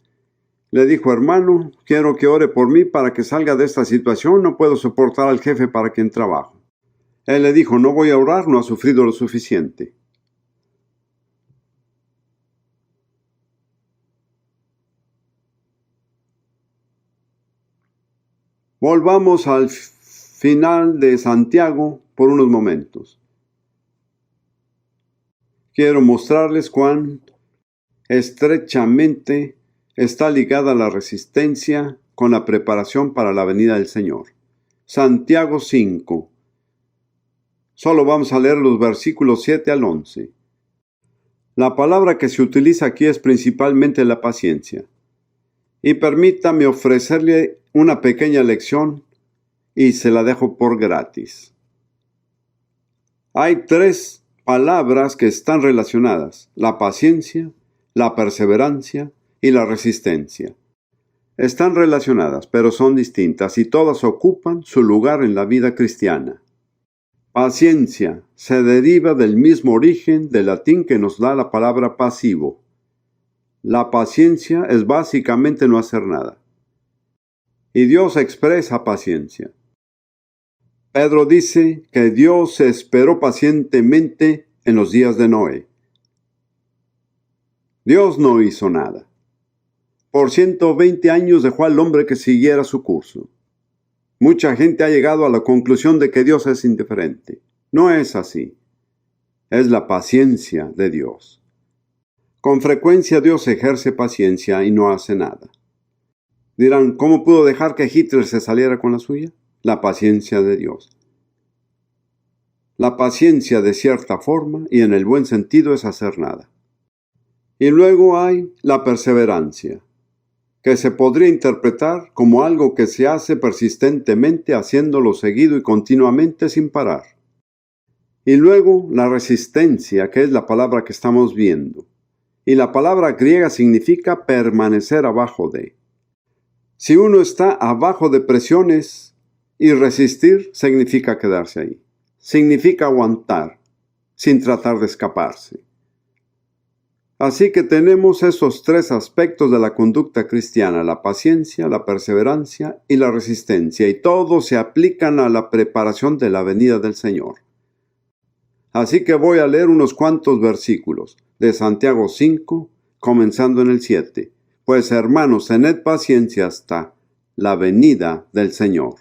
Le dijo: hermano, quiero que ore por mí para que salga de esta situación, no puedo soportar al jefe para quien trabajo. Él le dijo: no voy a orar, no ha sufrido lo suficiente. Volvamos al final de Santiago por unos momentos. Quiero mostrarles cuán estrechamente está ligada la resistencia con la preparación para la venida del Señor. Santiago 5. Solo vamos a leer los versículos 7 al 11. La palabra que se utiliza aquí es principalmente la paciencia. Y permítame ofrecerle una pequeña lección y se la dejo por gratis. Hay 3 palabras que están relacionadas: la paciencia, la perseverancia y la resistencia. Están relacionadas, pero son distintas y todas ocupan su lugar en la vida cristiana. Paciencia se deriva del mismo origen del latín que nos da la palabra pasivo. La paciencia es básicamente no hacer nada. Y Dios expresa paciencia. Pedro dice que Dios se esperó pacientemente en los días de Noé. Dios no hizo nada. Por 120 años dejó al hombre que siguiera su curso. Mucha gente ha llegado a la conclusión de que Dios es indiferente. No es así. Es la paciencia de Dios. Con frecuencia Dios ejerce paciencia y no hace nada. Dirán: ¿cómo pudo dejar que Hitler se saliera con la suya? La paciencia de Dios. La paciencia, de cierta forma y en el buen sentido, es hacer nada. Y luego hay la perseverancia, que se podría interpretar como algo que se hace persistentemente, haciéndolo seguido y continuamente sin parar. Y luego la resistencia, que es la palabra que estamos viendo. Y la palabra griega significa permanecer abajo de. Si uno está abajo de presiones, y resistir significa quedarse ahí. Significa aguantar, sin tratar de escaparse. Así que tenemos esos 3 aspectos de la conducta cristiana: la paciencia, la perseverancia y la resistencia, y todos se aplican a la preparación de la venida del Señor. Así que voy a leer unos cuantos versículos de Santiago 5, comenzando en el 7. Pues hermanos, tened paciencia hasta la venida del Señor.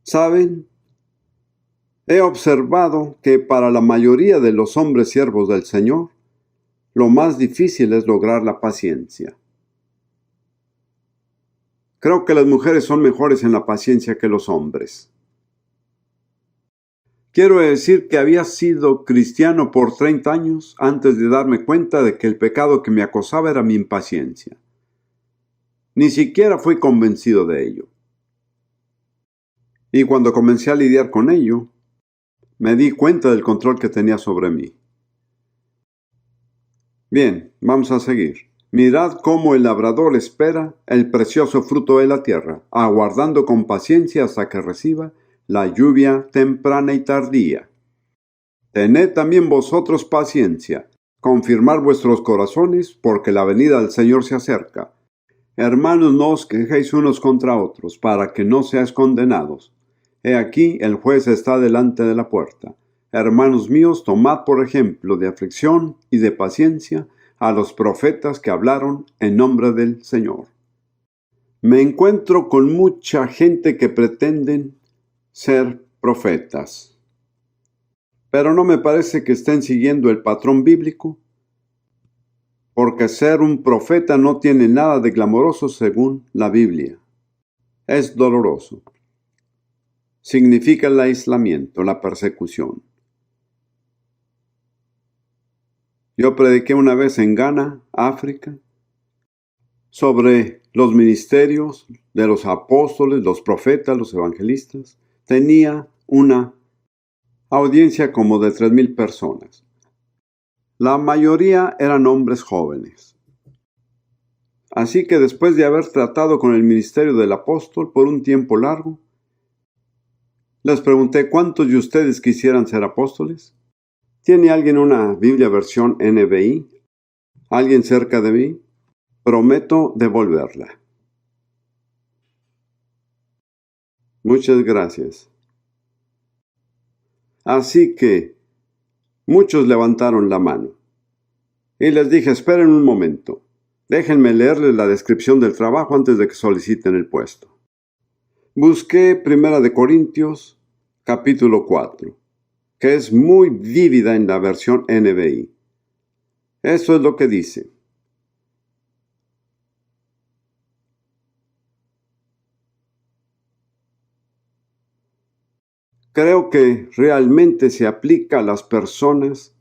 ¿Saben? He observado que para la mayoría de los hombres siervos del Señor, lo más difícil es lograr la paciencia. Creo que las mujeres son mejores en la paciencia que los hombres. Quiero decir que había sido cristiano por 30 años antes de darme cuenta de que el pecado que me acosaba era mi impaciencia. Ni siquiera fui convencido de ello. Y cuando comencé a lidiar con ello, me di cuenta del control que tenía sobre mí. Bien, vamos a seguir. Mirad cómo el labrador espera el precioso fruto de la tierra, aguardando con paciencia hasta que reciba la lluvia temprana y tardía. Tened también vosotros paciencia, confirmad vuestros corazones, porque la venida del Señor se acerca. Hermanos, no os quejéis unos contra otros, para que no seáis condenados. He aquí, el juez está delante de la puerta. Hermanos míos, tomad por ejemplo de aflicción y de paciencia a los profetas que hablaron en nombre del Señor. Me encuentro con mucha gente que pretenden ser profetas, pero no me parece que estén siguiendo el patrón bíblico, porque ser un profeta no tiene nada de glamoroso según la Biblia. Es doloroso. Significa el aislamiento, la persecución. Yo prediqué una vez en Ghana, África, sobre los ministerios de los apóstoles, los profetas, los evangelistas. Tenía una audiencia como de 3,000 personas. La mayoría eran hombres jóvenes. Así que después de haber tratado con el ministerio del apóstol por un tiempo largo, les pregunté cuántos de ustedes quisieran ser apóstoles. ¿Tiene alguien una Biblia versión NBI? ¿Alguien cerca de mí? Prometo devolverla. Muchas gracias. Así que muchos levantaron la mano. Y les dije, esperen un momento. Déjenme leerles la descripción del trabajo antes de que soliciten el puesto. Busqué 1 de Corintios, capítulo 4, que es muy vívida en la versión NBI. Eso es lo que dice. Creo que realmente se aplica a las personas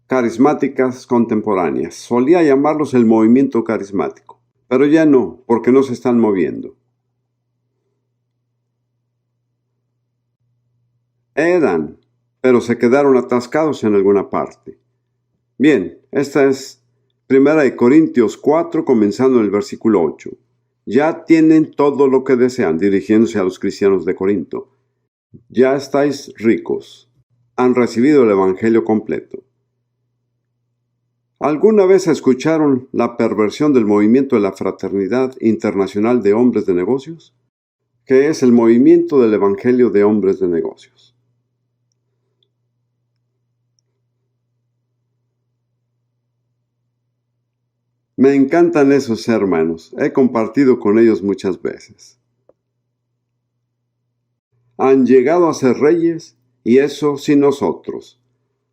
carismáticas contemporáneas. Solía llamarlos el movimiento carismático, pero ya no, porque no se están moviendo. Eran, pero se quedaron atascados en alguna parte. Bien, esta es 1 de Corintios 4, comenzando en el versículo 8. Ya tienen todo lo que desean, dirigiéndose a los cristianos de Corinto. Ya estáis ricos. Han recibido el evangelio completo. ¿Alguna vez escucharon la perversión del movimiento de la Fraternidad Internacional de Hombres de Negocios? ¿Qué es el movimiento del Evangelio de Hombres de Negocios? Me encantan esos hermanos. He compartido con ellos muchas veces. Han llegado a ser reyes, y eso sin nosotros.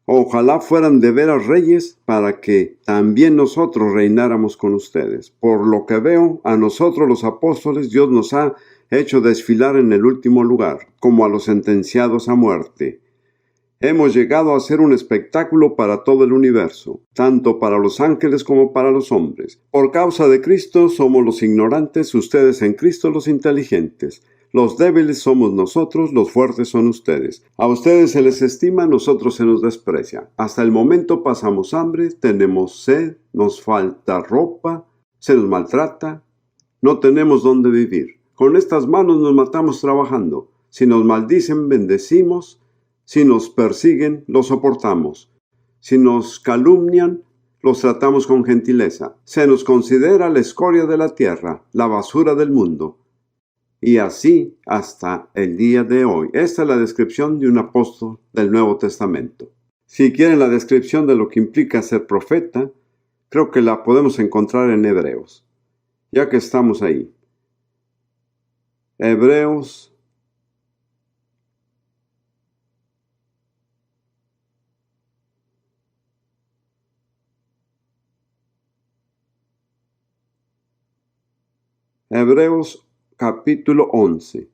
Ojalá fueran de veras reyes para que también nosotros reináramos con ustedes. Por lo que veo, a nosotros los apóstoles Dios nos ha hecho desfilar en el último lugar, como a los sentenciados a muerte. Hemos llegado a ser un espectáculo para todo el universo, tanto para los ángeles como para los hombres. Por causa de Cristo somos los ignorantes, ustedes en Cristo los inteligentes. Los débiles somos nosotros, los fuertes son ustedes. A ustedes se les estima, a nosotros se nos desprecia. Hasta el momento pasamos hambre, tenemos sed, nos falta ropa, se nos maltrata, no tenemos dónde vivir. Con estas manos nos matamos trabajando. Si nos maldicen, bendecimos. Si nos persiguen, los soportamos. Si nos calumnian, los tratamos con gentileza. Se nos considera la escoria de la tierra, la basura del mundo. Y así hasta el día de hoy. Esta es la descripción de un apóstol del Nuevo Testamento. Si quieren la descripción de lo que implica ser profeta, creo que la podemos encontrar en Hebreos, ya que estamos ahí. Hebreos capítulo 11.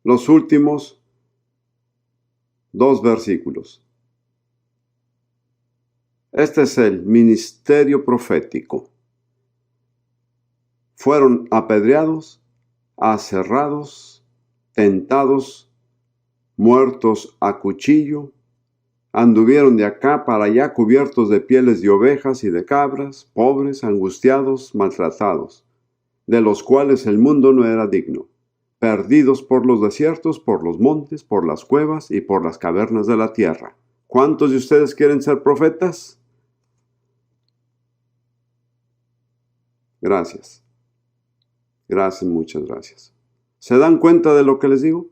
Los últimos 2 versículos. Este es el ministerio profético. Fueron apedreados, aserrados, tentados, muertos a cuchillo, anduvieron de acá para allá cubiertos de pieles de ovejas y de cabras, pobres, angustiados, maltratados, de los cuales el mundo no era digno, perdidos por los desiertos, por los montes, por las cuevas y por las cavernas de la tierra. ¿Cuántos de ustedes quieren ser profetas? Gracias. Gracias, muchas gracias. ¿Se dan cuenta de lo que les digo?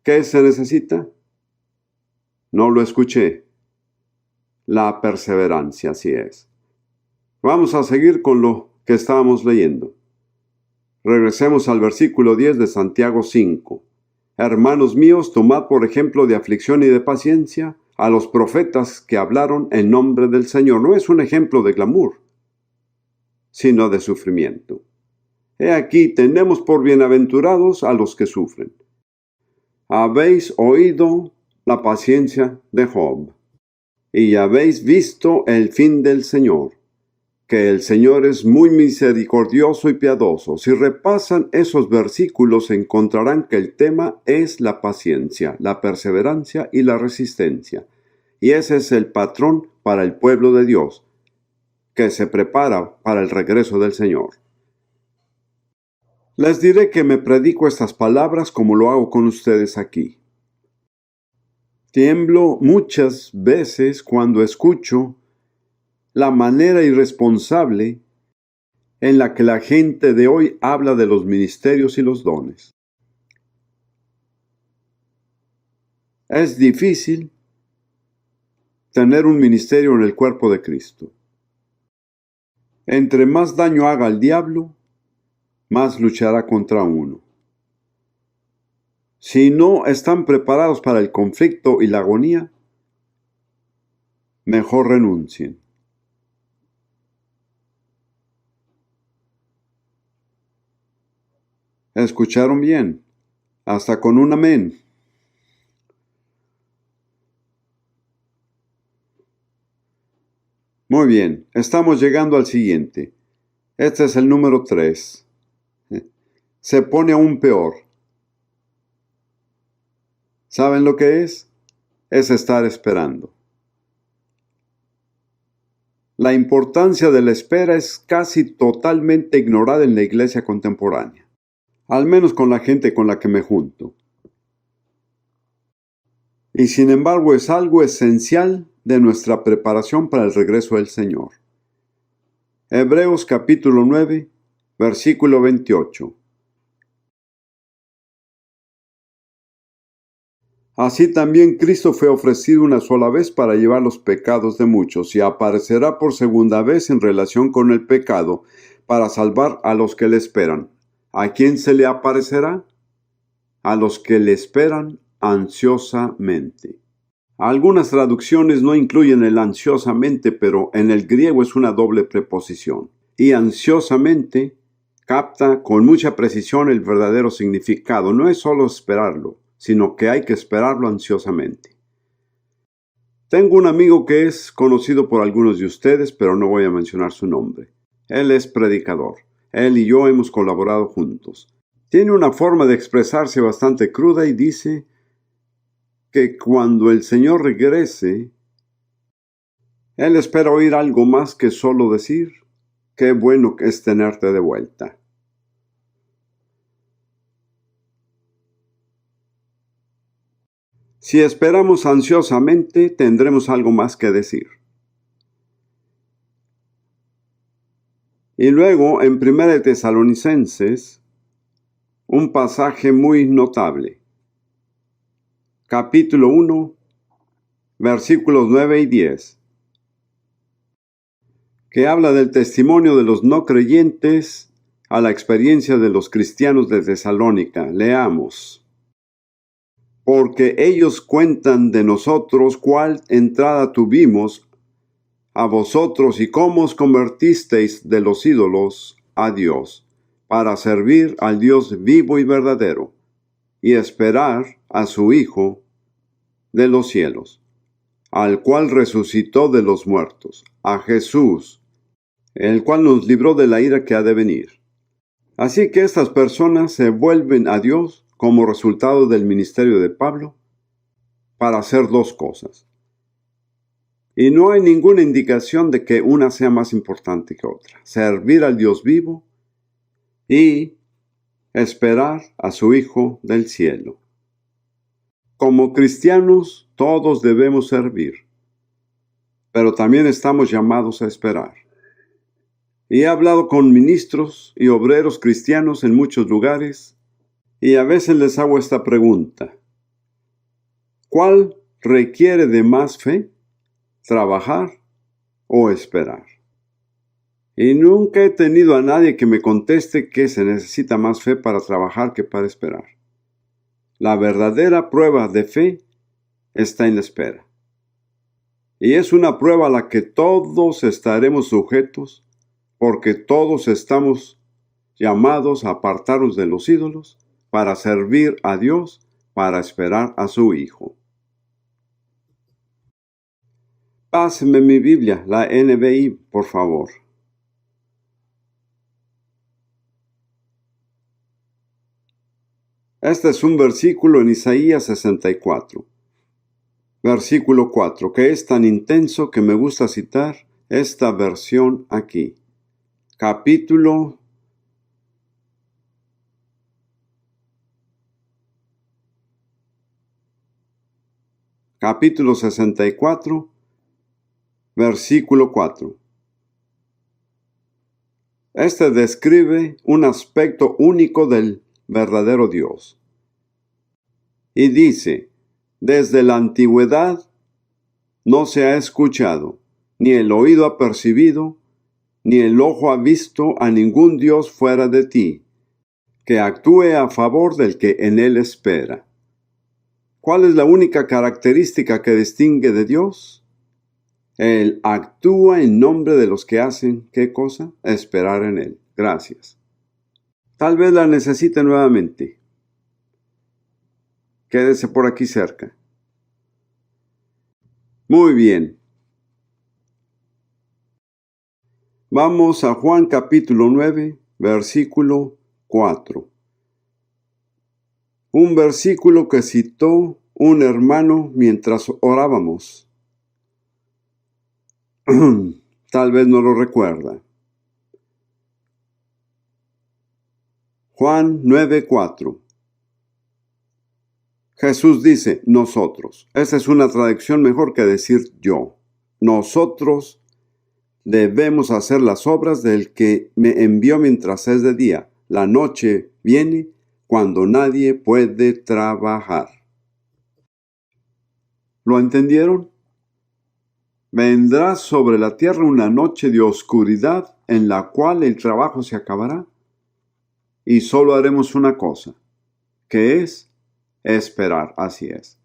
¿Qué se necesita? No lo escuché. La perseverancia, así es. Vamos a seguir con lo que estábamos leyendo. Regresemos al versículo 10 de Santiago 5. Hermanos míos, tomad por ejemplo de aflicción y de paciencia a los profetas que hablaron en nombre del Señor. No es un ejemplo de glamour, sino de sufrimiento. He aquí, tenemos por bienaventurados a los que sufren. Habéis oído la paciencia de Job, y habéis visto el fin del Señor, que el Señor es muy misericordioso y piadoso. Si repasan esos versículos encontrarán que el tema es la paciencia, la perseverancia y la resistencia. y ese es el patrón para el pueblo de Dios, que se prepara para el regreso del Señor. Les diré que me predico estas palabras como lo hago con ustedes aquí. Tiemblo muchas veces cuando escucho la manera irresponsable en la que la gente de hoy habla de los ministerios y los dones. Es difícil tener un ministerio en el cuerpo de Cristo. Entre más daño haga el diablo, más luchará contra uno. Si no están preparados para el conflicto y la agonía, mejor renuncien. ¿Escucharon bien? Hasta con un amén. Muy bien, estamos llegando al siguiente. Este es el número 3. Se pone aún peor. ¿Saben lo que es? Es estar esperando. La importancia de la espera es casi totalmente ignorada en la iglesia contemporánea, al menos con la gente con la que me junto. Y sin embargo es algo esencial de nuestra preparación para el regreso del Señor. Hebreos capítulo 9, versículo 28. Así también Cristo fue ofrecido una sola vez para llevar los pecados de muchos y aparecerá por segunda vez en relación con el pecado para salvar a los que le esperan. ¿A quién se le aparecerá? A los que le esperan ansiosamente. Algunas traducciones no incluyen el ansiosamente, pero en el griego es una doble preposición. Y ansiosamente capta con mucha precisión el verdadero significado. No es solo esperarlo, sino que hay que esperarlo ansiosamente. Tengo un amigo que es conocido por algunos de ustedes, pero no voy a mencionar su nombre. Él es predicador. Él y yo hemos colaborado juntos. Tiene una forma de expresarse bastante cruda y dice que cuando el Señor regrese, Él espera oír algo más que solo decir, qué bueno es tenerte de vuelta. Si esperamos ansiosamente, tendremos algo más que decir. Y luego, en 1 Tesalonicenses, un pasaje muy notable. Capítulo 1, versículos 9 y 10, que habla del testimonio de los no creyentes a la experiencia de los cristianos de Tesalónica. Leamos. Porque ellos cuentan de nosotros cuál entrada tuvimos a vosotros y cómo os convertisteis de los ídolos a Dios, para servir al Dios vivo y verdadero, y esperar a su Hijo de los cielos, al cual resucitó de los muertos, a Jesús, el cual nos libró de la ira que ha de venir. Así que estas personas se vuelven a Dios como resultado del ministerio de Pablo para hacer dos cosas. Y no hay ninguna indicación de que una sea más importante que otra. Servir al Dios vivo y esperar a su Hijo del cielo. Como cristianos, todos debemos servir, pero también estamos llamados a esperar. Y he hablado con ministros y obreros cristianos en muchos lugares, y a veces les hago esta pregunta. ¿Cuál requiere de más fe? ¿Trabajar o esperar? Y nunca he tenido a nadie que me conteste que se necesita más fe para trabajar que para esperar. La verdadera prueba de fe está en la espera. Y es una prueba a la que todos estaremos sujetos, porque todos estamos llamados a apartarnos de los ídolos para servir a Dios, para esperar a su Hijo. Páseme mi Biblia, la NBI, por favor. Este es un versículo en Isaías 64. Versículo 4, que es tan intenso que me gusta citar esta versión aquí. Capítulo 64, versículo 4. Este describe un aspecto único del verdadero Dios. Y dice, desde la antigüedad no se ha escuchado, ni el oído ha percibido, ni el ojo ha visto a ningún Dios fuera de ti, que actúe a favor del que en él espera. ¿Cuál es la única característica que distingue de Dios? Él actúa en nombre de los que hacen, ¿qué cosa? Esperar en Él. Gracias. Tal vez la necesite nuevamente. Quédese por aquí cerca. Muy bien. Vamos a Juan capítulo 9, versículo 4. Un versículo que citó un hermano mientras orábamos. Tal vez no lo recuerda. Juan 9:4. Jesús dice, nosotros. Esa es una traducción mejor que decir yo. Nosotros debemos hacer las obras del que me envió mientras es de día. La noche viene cuando nadie puede trabajar. ¿Lo entendieron? Vendrá sobre la tierra una noche de oscuridad en la cual el trabajo se acabará y solo haremos una cosa, que es esperar. Así es.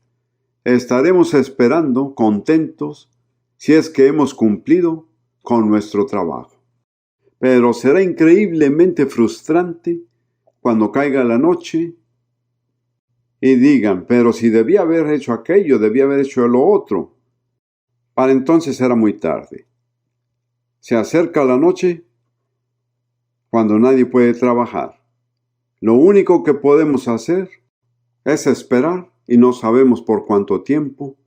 Estaremos esperando contentos si es que hemos cumplido con nuestro trabajo. Pero será increíblemente frustrante cuando caiga la noche y digan, pero si debía haber hecho aquello, debía haber hecho lo otro. Para entonces era muy tarde. Se acerca la noche cuando nadie puede trabajar. Lo único que podemos hacer es esperar y no sabemos por cuánto tiempo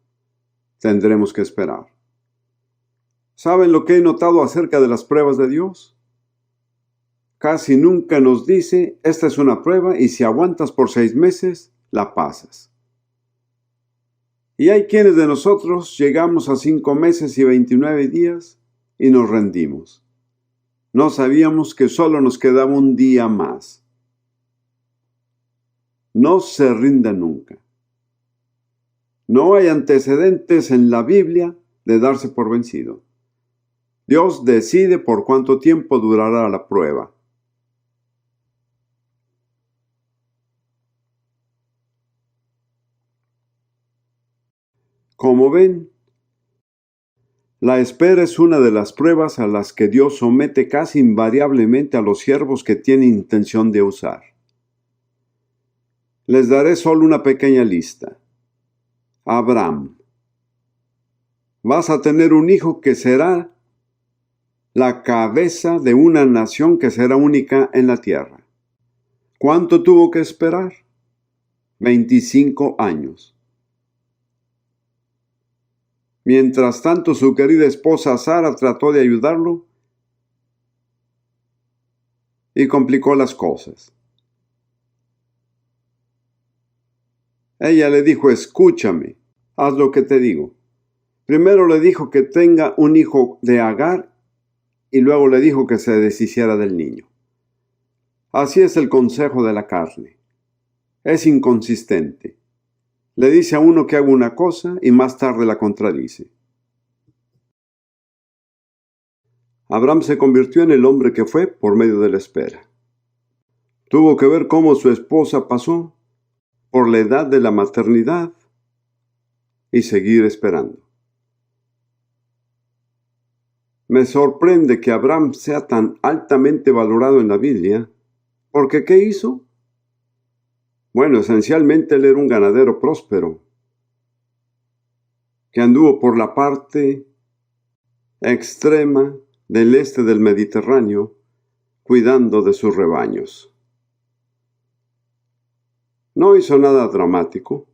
tendremos que esperar. ¿Saben lo que he notado acerca de las pruebas de Dios? Casi nunca nos dice, esta es una prueba y si aguantas por 6 meses, la pasas. Y hay quienes de nosotros llegamos a 5 meses y 29 días y nos rendimos. No sabíamos que solo nos quedaba un día más. No se rinda nunca. No hay antecedentes en la Biblia de darse por vencido. Dios decide por cuánto tiempo durará la prueba. Como ven, la espera es una de las pruebas a las que Dios somete casi invariablemente a los siervos que tiene intención de usar. Les daré solo una pequeña lista. Abraham. Vas a tener un hijo que será la cabeza de una nación que será única en la tierra. ¿Cuánto tuvo que esperar? 25 años. Mientras tanto, su querida esposa Sara trató de ayudarlo y complicó las cosas. Ella le dijo, escúchame, haz lo que te digo. Primero le dijo que tenga un hijo de Agar y luego le dijo que se deshiciera del niño. Así es el consejo de la carne. Es inconsistente. Le dice a uno que haga una cosa y más tarde la contradice. Abraham se convirtió en el hombre que fue por medio de la espera. Tuvo que ver cómo su esposa pasó por la edad de la maternidad y seguir esperando. Me sorprende que Abraham sea tan altamente valorado en la Biblia, porque ¿qué hizo? Bueno, esencialmente él era un ganadero próspero, que anduvo por la parte extrema del este del Mediterráneo, cuidando de sus rebaños. No hizo nada dramático.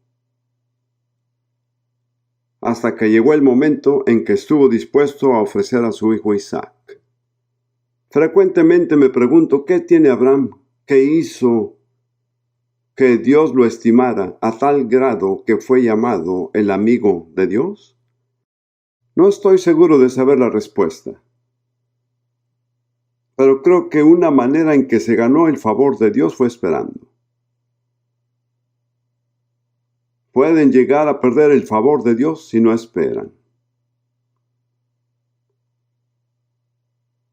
hasta que llegó el momento en que estuvo dispuesto a ofrecer a su hijo Isaac. Frecuentemente me pregunto, ¿qué tiene Abraham que hizo que Dios lo estimara a tal grado que fue llamado el amigo de Dios? No estoy seguro de saber la respuesta, pero creo que una manera en que se ganó el favor de Dios fue esperando. Pueden llegar a perder el favor de Dios si no esperan.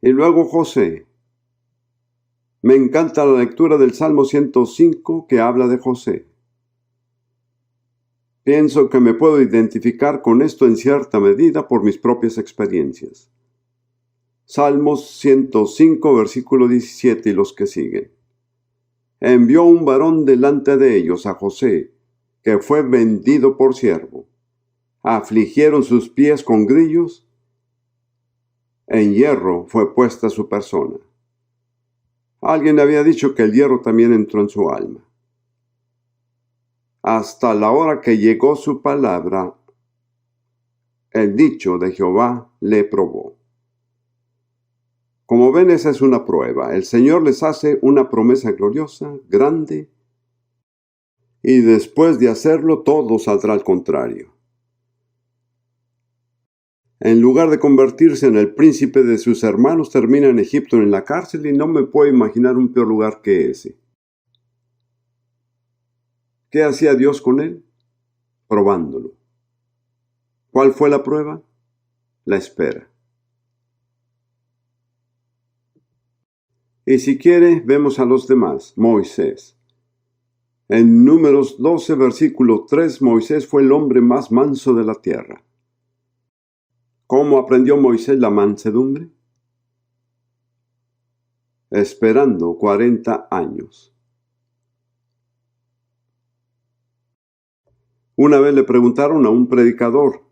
Y luego José. Me encanta la lectura del Salmo 105 que habla de José. Pienso que me puedo identificar con esto en cierta medida por mis propias experiencias. Salmos 105, versículo 17 y los que siguen. Envió un varón delante de ellos, a José, que fue vendido por siervo. Afligieron sus pies con grillos, en hierro fue puesta su persona. Alguien había dicho que el hierro también entró en su alma. Hasta la hora que llegó su palabra, el dicho de Jehová le probó. Como ven, esa es una prueba. El Señor les hace una promesa gloriosa, grande, y después de hacerlo, todo saldrá al contrario. En lugar de convertirse en el príncipe de sus hermanos, termina en Egipto en la cárcel y no me puedo imaginar un peor lugar que ese. ¿Qué hacía Dios con él? Probándolo. ¿Cuál fue la prueba? La espera. Y si quiere, vemos a los demás. Moisés. En Números 12, versículo 3, Moisés fue el hombre más manso de la tierra. ¿Cómo aprendió Moisés la mansedumbre? Esperando 40 años. Una vez le preguntaron a un predicador,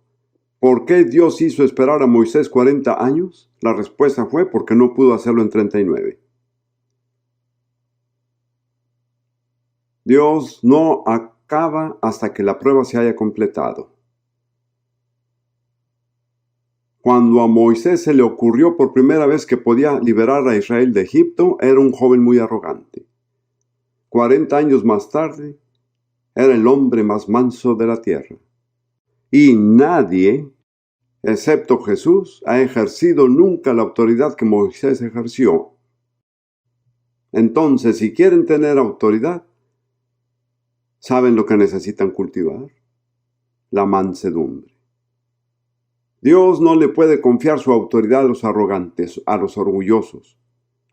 ¿por qué Dios hizo esperar a Moisés 40 años? La respuesta fue porque no pudo hacerlo en 39. Dios no acaba hasta que la prueba se haya completado. Cuando a Moisés se le ocurrió por primera vez que podía liberar a Israel de Egipto, era un joven muy arrogante. 40 años más tarde, era el hombre más manso de la tierra. Y nadie, excepto Jesús, ha ejercido nunca la autoridad que Moisés ejerció. Entonces, si quieren tener autoridad, ¿saben lo que necesitan cultivar? La mansedumbre. Dios no le puede confiar su autoridad a los arrogantes, a los orgullosos,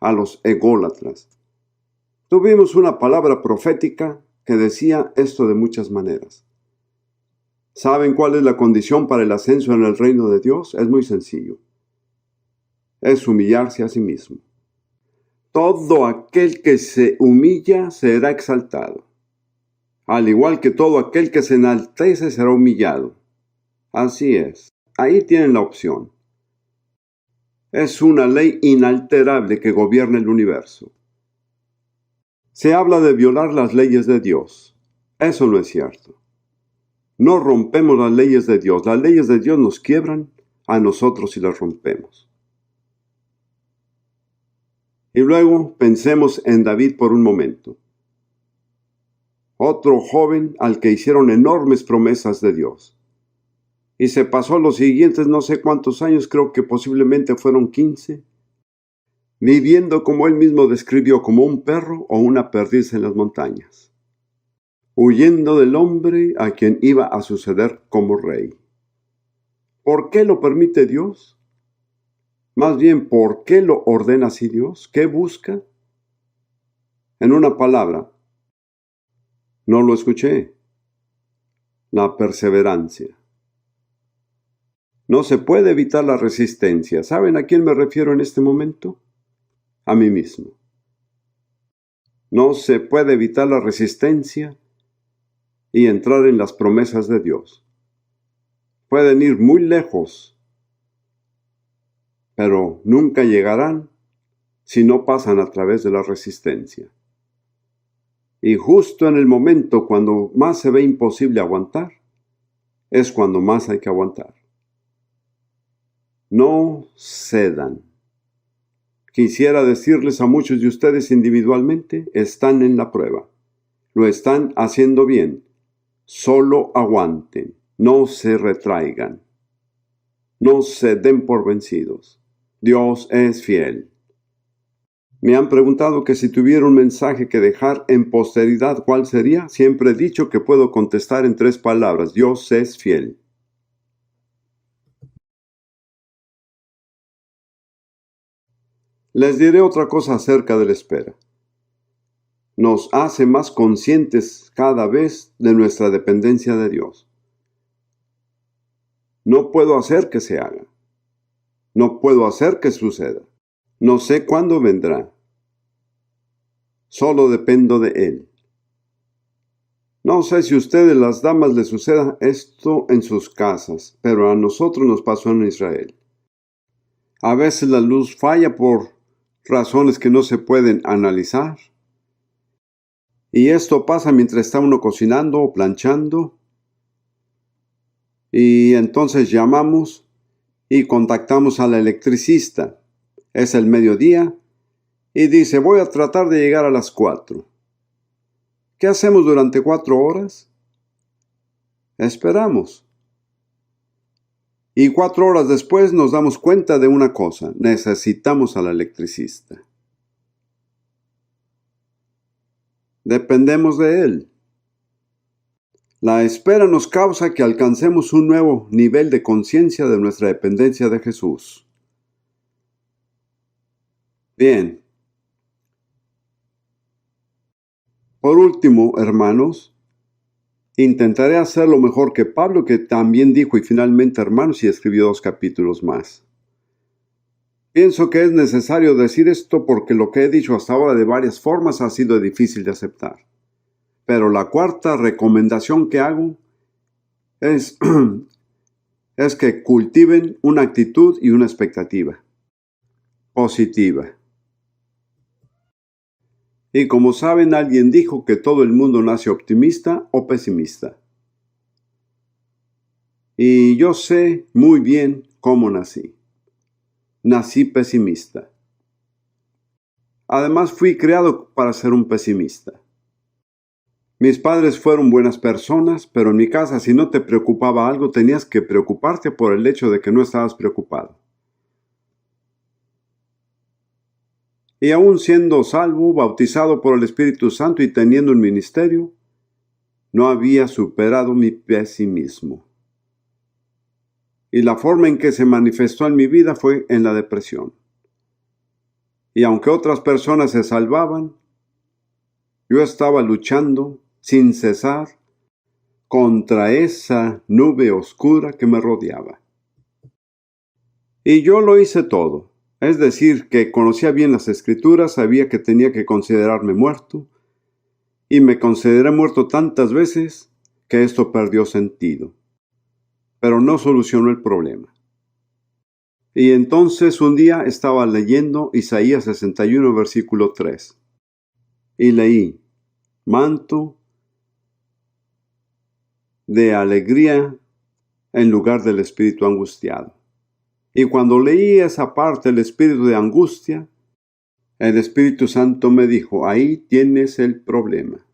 a los ególatras. Tuvimos una palabra profética que decía esto de muchas maneras. ¿Saben cuál es la condición para el ascenso en el reino de Dios? Es muy sencillo. Es humillarse a sí mismo. Todo aquel que se humilla será exaltado. Al igual que todo aquel que se enaltece será humillado. Así es. Ahí tienen la opción. Es una ley inalterable que gobierna el universo. Se habla de violar las leyes de Dios. Eso no es cierto. No rompemos las leyes de Dios. Las leyes de Dios nos quiebran a nosotros si las rompemos. Y luego pensemos en David por un momento. Otro joven al que hicieron enormes promesas de Dios. Y se pasó los siguientes no sé cuántos años, creo que posiblemente fueron 15, viviendo como él mismo describió, como un perro o una perdiz en las montañas, huyendo del hombre a quien iba a suceder como rey. ¿Por qué lo permite Dios? Más bien, ¿por qué lo ordena así Dios? ¿Qué busca? En una palabra, no lo escuché. La perseverancia. No se puede evitar la resistencia. ¿Saben a quién me refiero en este momento? A mí mismo. No se puede evitar la resistencia y entrar en las promesas de Dios. Pueden ir muy lejos, pero nunca llegarán si no pasan a través de la resistencia. Y justo en el momento cuando más se ve imposible aguantar, es cuando más hay que aguantar. No cedan. Quisiera decirles a muchos de ustedes individualmente, están en la prueba. Lo están haciendo bien. Solo aguanten. No se retraigan. No se den por vencidos. Dios es fiel. Me han preguntado que si tuviera un mensaje que dejar en posteridad, ¿cuál sería? Siempre he dicho que puedo contestar en 3 palabras. Dios es fiel. Les diré otra cosa acerca de la espera. Nos hace más conscientes cada vez de nuestra dependencia de Dios. No puedo hacer que se haga. No puedo hacer que suceda. No sé cuándo vendrá. Solo dependo de Él. No sé si a ustedes, las damas, les suceda esto en sus casas, pero a nosotros nos pasó en Israel. A veces la luz falla por razones que no se pueden analizar. Y esto pasa mientras está uno cocinando o planchando. Y entonces llamamos y contactamos al electricista. Es el mediodía y dice, voy a tratar de llegar a las 4. ¿Qué hacemos durante 4 horas? Esperamos. Y 4 horas después nos damos cuenta de una cosa. Necesitamos al electricista. Dependemos de él. La espera nos causa que alcancemos un nuevo nivel de conciencia de nuestra dependencia de Jesús. Bien. Por último, hermanos, intentaré hacer lo mejor que Pablo, que también dijo, y finalmente, hermanos, y escribió 2 capítulos más. Pienso que es necesario decir esto porque lo que he dicho hasta ahora de varias formas ha sido difícil de aceptar. Pero la cuarta recomendación que hago es que cultiven una actitud y una expectativa positiva. Y como saben, alguien dijo que todo el mundo nace optimista o pesimista. Y yo sé muy bien cómo nací. Nací pesimista. Además, fui creado para ser un pesimista. Mis padres fueron buenas personas, pero en mi casa, si no te preocupaba algo, tenías que preocuparte por el hecho de que no estabas preocupado. Y aún siendo salvo, bautizado por el Espíritu Santo y teniendo un ministerio, no había superado mi pesimismo. Y la forma en que se manifestó en mi vida fue en la depresión. Y aunque otras personas se salvaban, yo estaba luchando sin cesar contra esa nube oscura que me rodeaba. Y yo lo hice todo. Es decir, que conocía bien las Escrituras, sabía que tenía que considerarme muerto, y me consideré muerto tantas veces que esto perdió sentido. Pero no solucionó el problema. Y entonces un día estaba leyendo Isaías 61, versículo 3. Y leí, manto de alegría en lugar del espíritu angustiado. Y cuando leí esa parte, el espíritu de angustia, el Espíritu Santo me dijo, ahí tienes el problema.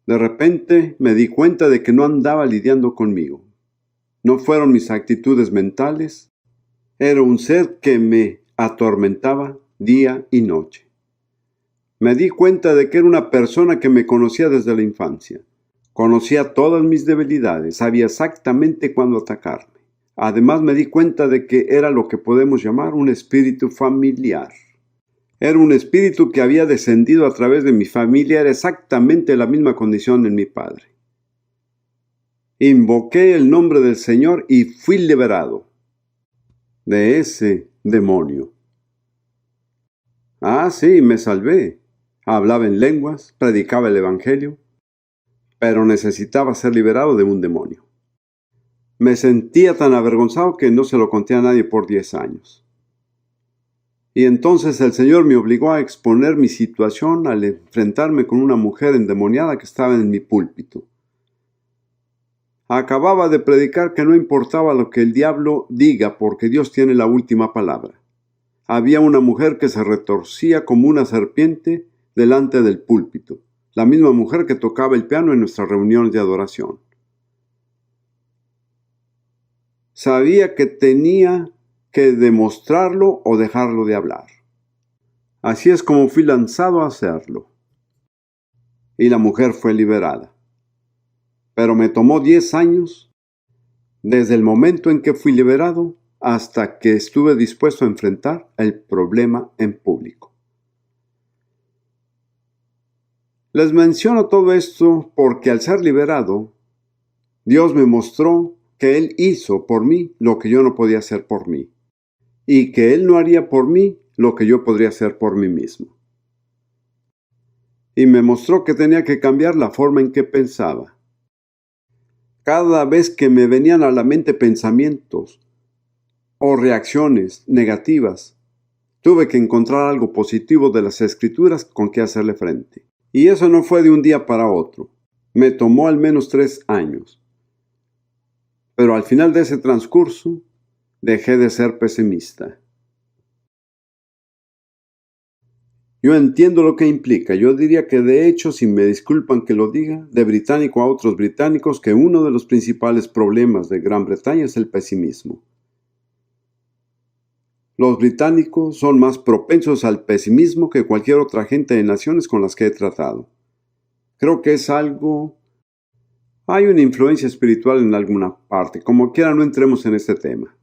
De repente me di cuenta de que no andaba lidiando conmigo. No fueron mis actitudes mentales, era un ser que me atormentaba día y noche. Me di cuenta de que era una persona que me conocía desde la infancia. Conocía todas mis debilidades, sabía exactamente cuándo atacarme. Además me di cuenta de que era lo que podemos llamar un espíritu familiar. Era un espíritu que había descendido a través de mi familia, era exactamente la misma condición en mi padre. Invoqué el nombre del Señor y fui liberado de ese demonio. Ah, sí, me salvé. Hablaba en lenguas, predicaba el Evangelio, pero necesitaba ser liberado de un demonio. Me sentía tan avergonzado que no se lo conté a nadie por 10 años. Y entonces el Señor me obligó a exponer mi situación al enfrentarme con una mujer endemoniada que estaba en mi púlpito. Acababa de predicar que no importaba lo que el diablo diga porque Dios tiene la última palabra. Había una mujer que se retorcía como una serpiente delante del púlpito, la misma mujer que tocaba el piano en nuestras reuniones de adoración. Sabía que tenía que demostrarlo o dejarlo de hablar. Así es como fui lanzado a hacerlo. Y la mujer fue liberada. Pero me tomó 10 años, desde el momento en que fui liberado hasta que estuve dispuesto a enfrentar el problema en público. Les menciono todo esto porque al ser liberado, Dios me mostró que Él hizo por mí lo que yo no podía hacer por mí, y que Él no haría por mí lo que yo podría hacer por mí mismo. Y me mostró que tenía que cambiar la forma en que pensaba. Cada vez que me venían a la mente pensamientos o reacciones negativas, tuve que encontrar algo positivo de las Escrituras con que hacerle frente. Y eso no fue de un día para otro. Me tomó al menos 3 años. Pero al final de ese transcurso, dejé de ser pesimista. Yo entiendo lo que implica. Yo diría que de hecho, si me disculpan que lo diga, de británico a otros británicos, que uno de los principales problemas de Gran Bretaña es el pesimismo. Los británicos son más propensos al pesimismo que cualquier otra gente de naciones con las que he tratado. Creo que es algo... Hay una influencia espiritual en alguna parte. Como quiera, no entremos en este tema.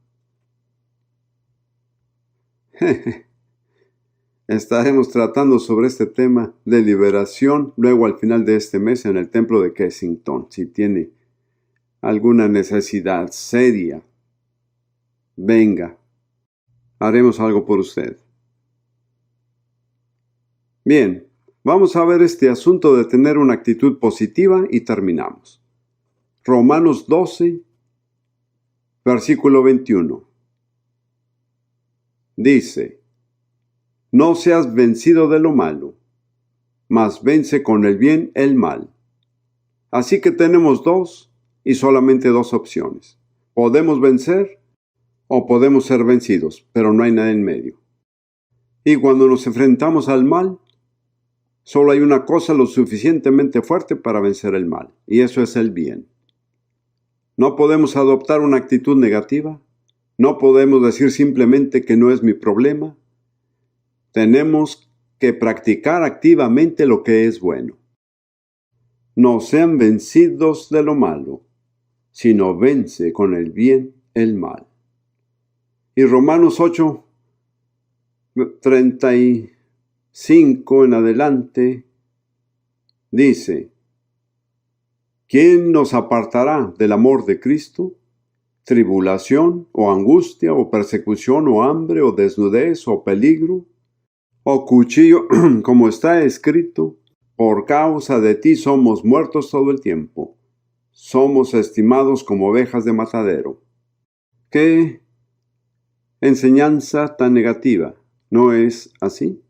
Estaremos tratando sobre este tema de liberación luego al final de este mes en el templo de Kensington. Si tiene alguna necesidad seria, venga, haremos algo por usted. Bien, vamos a ver este asunto de tener una actitud positiva y terminamos. Romanos 12, versículo 21. Dice: no seas vencido de lo malo, mas vence con el bien el mal. Así que tenemos solamente dos opciones. Podemos vencer o podemos ser vencidos, pero no hay nada en medio. Y cuando nos enfrentamos al mal, solo hay una cosa lo suficientemente fuerte para vencer el mal, y eso es el bien. No podemos adoptar una actitud negativa, no podemos decir simplemente que no es mi problema. Tenemos que practicar activamente lo que es bueno. No sean vencidos de lo malo, sino vence con el bien el mal. Y Romanos 8, 35 en adelante, dice: ¿quién nos apartará del amor de Cristo? ¿Tribulación, o angustia, o persecución, o hambre, o desnudez, o peligro? O cuchillo, como está escrito: por causa de ti somos muertos todo el tiempo. Somos estimados como ovejas de matadero. ¿Qué enseñanza tan negativa? ¿No es así?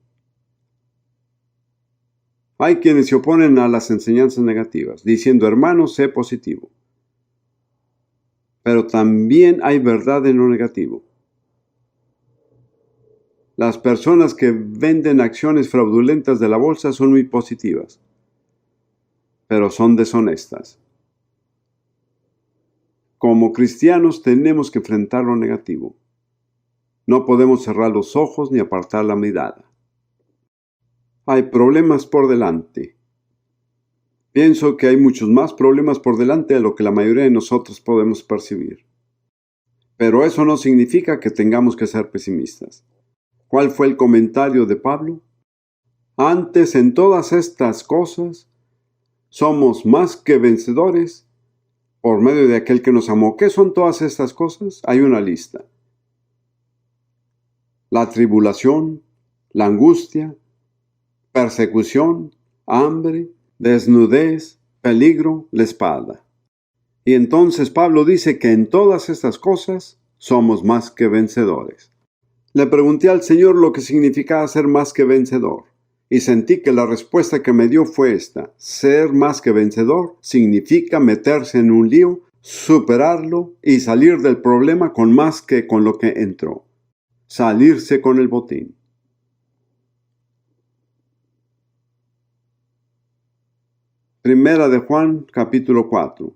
Hay quienes se oponen a las enseñanzas negativas, diciendo: hermano, sé positivo. Pero también hay verdad en lo negativo. Las personas que venden acciones fraudulentas de la bolsa son muy positivas, pero son deshonestas. Como cristianos tenemos que enfrentar lo negativo. No podemos cerrar los ojos ni apartar la mirada. Hay problemas por delante. Pienso que hay muchos más problemas por delante de lo que la mayoría de nosotros podemos percibir. Pero eso no significa que tengamos que ser pesimistas. ¿Cuál fue el comentario de Pablo? Antes, en todas estas cosas, somos más que vencedores por medio de aquel que nos amó. ¿Qué son todas estas cosas? Hay una lista. La tribulación, la angustia, persecución, hambre, desnudez, peligro, la espada. Y entonces Pablo dice que en todas estas cosas somos más que vencedores. Le pregunté al Señor lo que significaba ser más que vencedor, y sentí que la respuesta que me dio fue esta: ser más que vencedor significa meterse en un lío superarlo y salir del problema con más que con lo que entró. Salirse con el botín. Primera de Juan, capítulo 4.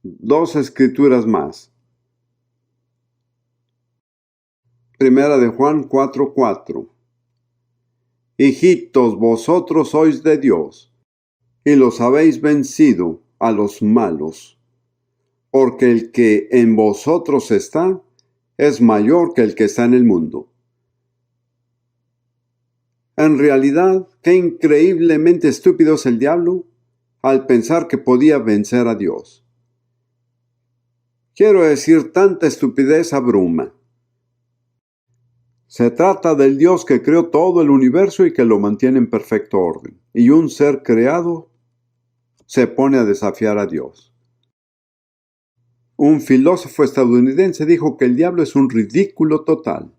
2 escrituras más. Primera de Juan 4:4. Hijitos, vosotros sois de Dios, y los habéis vencido a los malos, porque el que en vosotros está es mayor que el que está en el mundo. En realidad, qué increíblemente estúpido es el diablo al pensar que podía vencer a Dios. Quiero decir, tanta estupidez abruma. Se trata del Dios que creó todo el universo y que lo mantiene en perfecto orden. Y un ser creado se pone a desafiar a Dios. Un filósofo estadounidense dijo que el diablo es un ridículo total.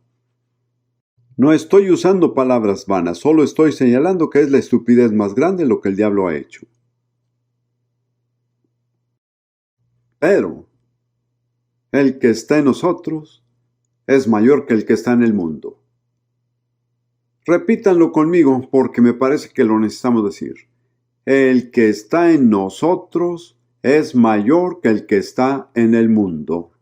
No estoy usando palabras vanas, solo estoy señalando que es la estupidez más grande lo que el diablo ha hecho. Pero el que está en nosotros es mayor que el que está en el mundo. Repítanlo conmigo porque me parece que lo necesitamos decir. El que está en nosotros es mayor que el que está en el mundo.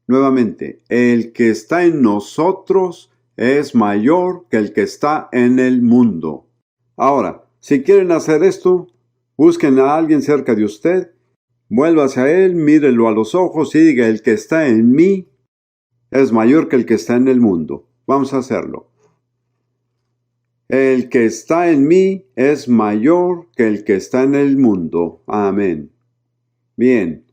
Nuevamente, el que está en nosotros es mayor que el que está en el mundo. Ahora, si quieren hacer esto, busquen a alguien cerca de usted, vuélvase a él, mírelo a los ojos y diga: el que está en mí es mayor que el que está en el mundo. Vamos a hacerlo. El que está en mí es mayor que el que está en el mundo. Amén. Bien.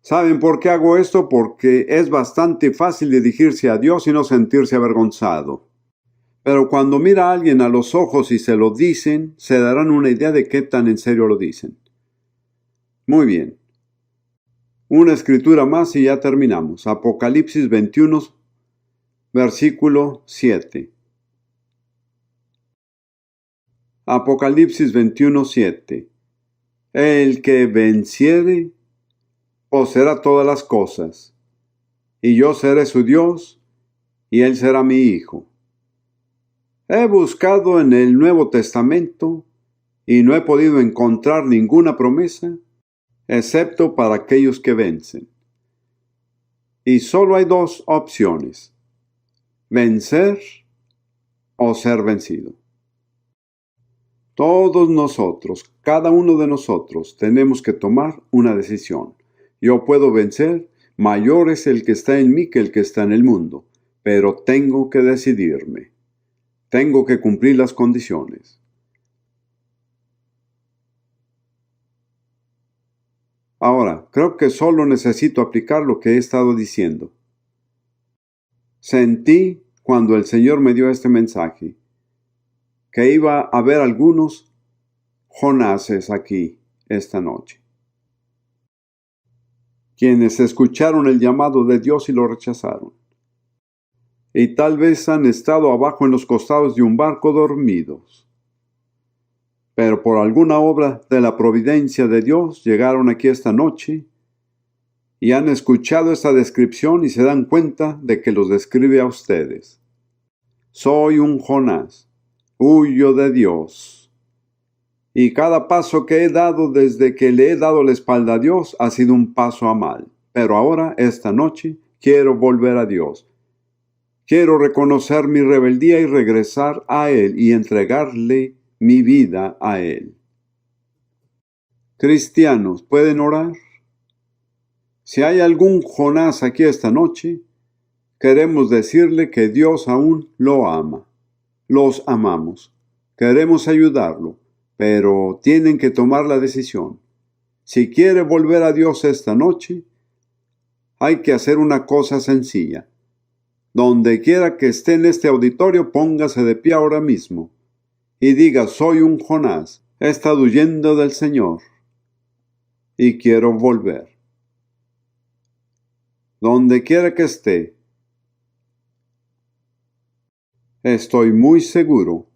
¿Saben por qué hago esto? Porque es bastante fácil dirigirse a Dios y no sentirse avergonzado. Pero cuando mira a alguien a los ojos y se lo dicen, se darán una idea de qué tan en serio lo dicen. Muy bien. Una escritura más y ya terminamos. Apocalipsis 21, versículo 7. Apocalipsis 21:7. El que venciere poseerá todas las cosas, y yo seré su Dios, y él será mi hijo. He buscado en el Nuevo Testamento y no he podido encontrar ninguna promesa, excepto para aquellos que vencen. Y solo hay dos opciones: vencer o ser vencido. Todos nosotros, cada uno de nosotros, tenemos que tomar una decisión. Yo puedo vencer, mayor es el que está en mí que el que está en el mundo, pero tengo que decidirme. Tengo que cumplir las condiciones. Ahora, creo que solo necesito aplicar lo que he estado diciendo. Sentí, cuando el Señor me dio este mensaje, que iba a haber algunos Jonases aquí esta noche, quienes escucharon el llamado de Dios y lo rechazaron. Y tal vez han estado abajo en los costados de un barco dormidos. Pero por alguna obra de la providencia de Dios llegaron aquí esta noche y han escuchado esta descripción y se dan cuenta de que los describe a ustedes. Soy un Jonás, huyo de Dios. Y cada paso que he dado desde que le he dado la espalda a Dios ha sido un paso a mal. Pero ahora, esta noche, quiero volver a Dios. Quiero reconocer mi rebeldía y regresar a Él y entregarle mi vida a Él. Cristianos, ¿pueden orar? Si hay algún Jonás aquí esta noche, queremos decirle que Dios aún lo ama. Los amamos. Queremos ayudarlo, pero tienen que tomar la decisión. Si quiere volver a Dios esta noche, hay que hacer una cosa sencilla. Donde quiera que esté en este auditorio, póngase de pie ahora mismo y diga: soy un Jonás, he estado huyendo del Señor y quiero volver. Donde quiera que esté, estoy muy seguro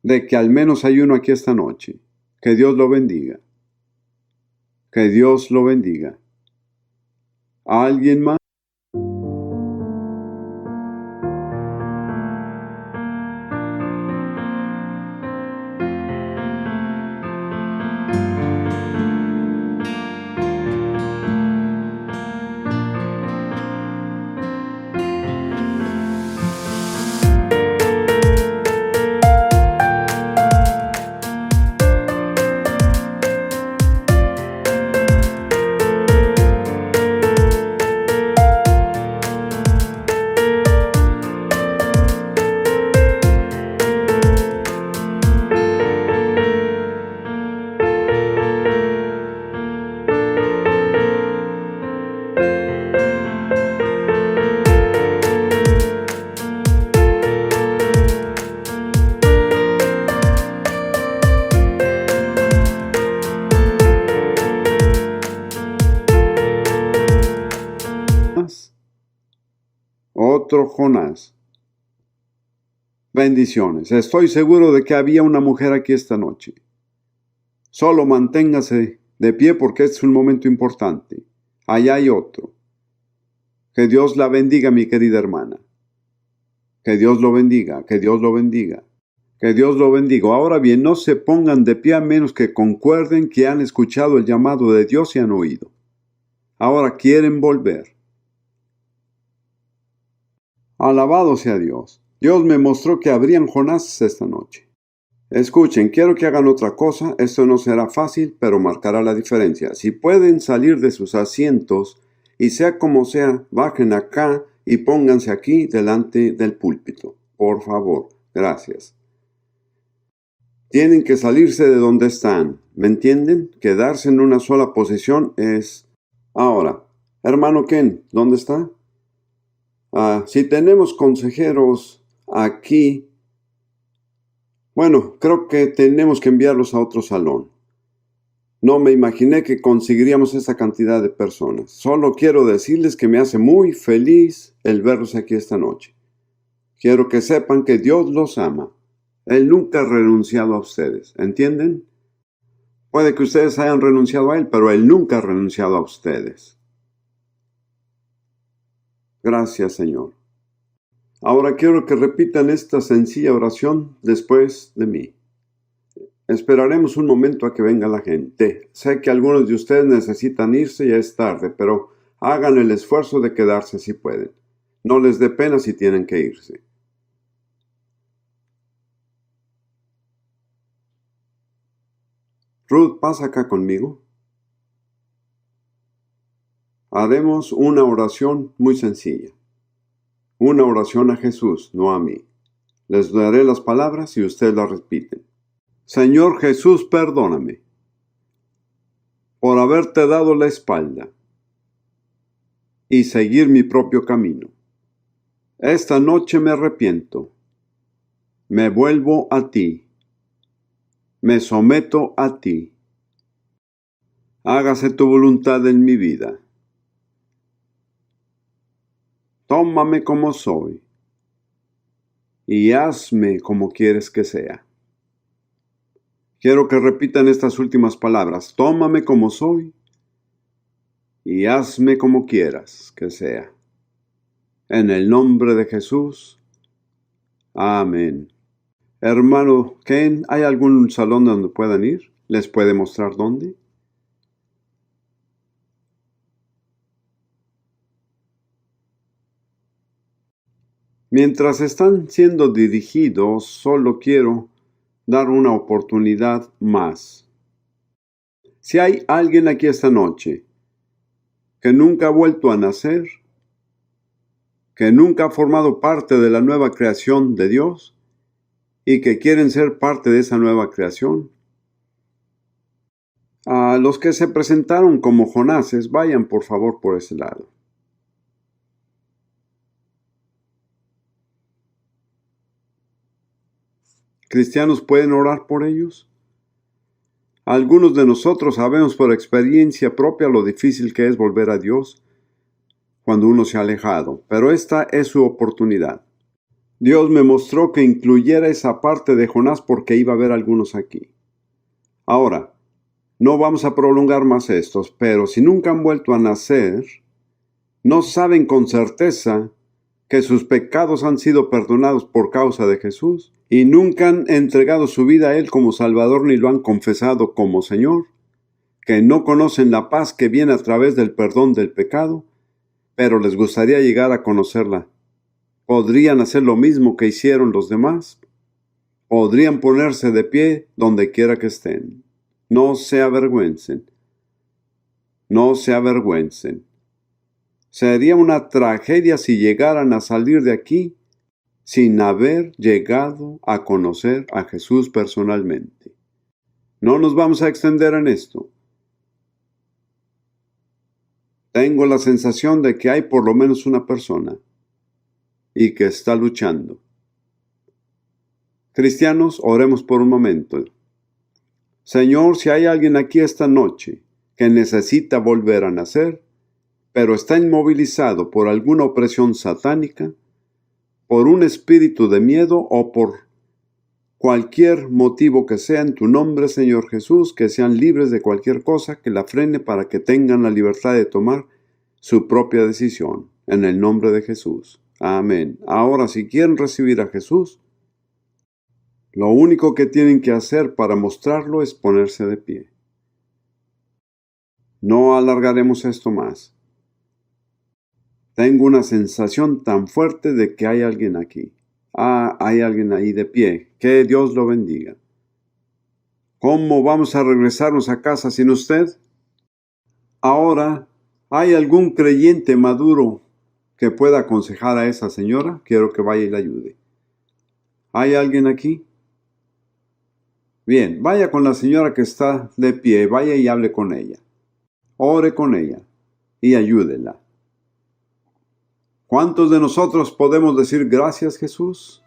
de que al menos hay uno aquí esta noche. Que Dios lo bendiga. Que Dios lo bendiga. ¿Alguien más? Otro Jonás. Bendiciones. Estoy seguro de que había una mujer aquí esta noche. Solo manténgase de pie porque este es un momento importante. Allá hay otro. Que Dios la bendiga, mi querida hermana. Que Dios lo bendiga, que Dios lo bendiga. Que Dios lo bendiga. Ahora bien, no se pongan de pie a menos que concuerden que han escuchado el llamado de Dios y han oído. Ahora quieren volver. Alabado sea Dios. Dios me mostró que habrían Jonases esta noche. Escuchen, quiero que hagan otra cosa. Esto no será fácil, pero marcará la diferencia. Si pueden salir de sus asientos y sea como sea, bajen acá y pónganse aquí delante del púlpito. Por favor, gracias. Tienen que salirse de donde están. ¿Me entienden? Quedarse en una sola posición es... Ahora, hermano Ken, ¿dónde está? Si tenemos consejeros aquí, bueno, creo que tenemos que enviarlos a otro salón. No me imaginé que conseguiríamos esa cantidad de personas. Solo quiero decirles que me hace muy feliz el verlos aquí esta noche. Quiero que sepan que Dios los ama. Él nunca ha renunciado a ustedes, ¿entienden? Puede que ustedes hayan renunciado a Él, pero Él nunca ha renunciado a ustedes. Gracias, Señor. Ahora quiero que repitan esta sencilla oración después de mí. Esperaremos un momento a que venga la gente. Sé que algunos de ustedes necesitan irse y ya es tarde, pero hagan el esfuerzo de quedarse si pueden. No les dé pena si tienen que irse. Ruth, pasa acá conmigo. Haremos una oración muy sencilla. Una oración a Jesús, no a mí. Les daré las palabras y ustedes las repiten. Señor Jesús, perdóname por haberte dado la espalda y seguir mi propio camino. Esta noche me arrepiento. Me vuelvo a ti. Me someto a ti. Hágase tu voluntad en mi vida. Tómame como soy y hazme como quieres que sea. Quiero que repitan estas últimas palabras. Tómame como soy y hazme como quieras que sea. En el nombre de Jesús. Amén. Hermano Ken, ¿hay algún salón donde puedan ir? ¿Les puede mostrar dónde? Mientras están siendo dirigidos, solo quiero dar una oportunidad más. Si hay alguien aquí esta noche que nunca ha vuelto a nacer, que nunca ha formado parte de la nueva creación de Dios y que quieren ser parte de esa nueva creación, a los que se presentaron como Jonases, vayan por favor por ese lado. ¿Cristianos pueden orar por ellos? Algunos de nosotros sabemos por experiencia propia lo difícil que es volver a Dios cuando uno se ha alejado, pero esta es su oportunidad. Dios me mostró que incluyera esa parte de Jonás porque iba a haber algunos aquí. Ahora, no vamos a prolongar más estos, pero si nunca han vuelto a nacer, no saben con certeza que sus pecados han sido perdonados por causa de Jesús y nunca han entregado su vida a Él como Salvador ni lo han confesado como Señor, que no conocen la paz que viene a través del perdón del pecado, pero les gustaría llegar a conocerla. ¿Podrían hacer lo mismo que hicieron los demás? ¿Podrían ponerse de pie donde quiera que estén? No se avergüencen. No se avergüencen. Sería una tragedia si llegaran a salir de aquí sin haber llegado a conocer a Jesús personalmente. No nos vamos a extender en esto. Tengo la sensación de que hay por lo menos una persona y que está luchando. Cristianos, oremos por un momento. Señor, si hay alguien aquí esta noche que necesita volver a nacer, pero está inmovilizado por alguna opresión satánica, por un espíritu de miedo o por cualquier motivo que sea, en tu nombre, Señor Jesús, que sean libres de cualquier cosa que la frene para que tengan la libertad de tomar su propia decisión. En el nombre de Jesús. Amén. Ahora, si quieren recibir a Jesús, lo único que tienen que hacer para mostrarlo es ponerse de pie. No alargaremos esto más. Tengo una sensación tan fuerte de que hay alguien aquí. Hay alguien ahí de pie. Que Dios lo bendiga. ¿Cómo vamos a regresarnos a casa sin usted? Ahora, ¿hay algún creyente maduro que pueda aconsejar a esa señora? Quiero que vaya y la ayude. ¿Hay alguien aquí? Bien, vaya con la señora que está de pie, vaya y hable con ella. Ore con ella y ayúdela. ¿Cuántos de nosotros podemos decir gracias, Jesús?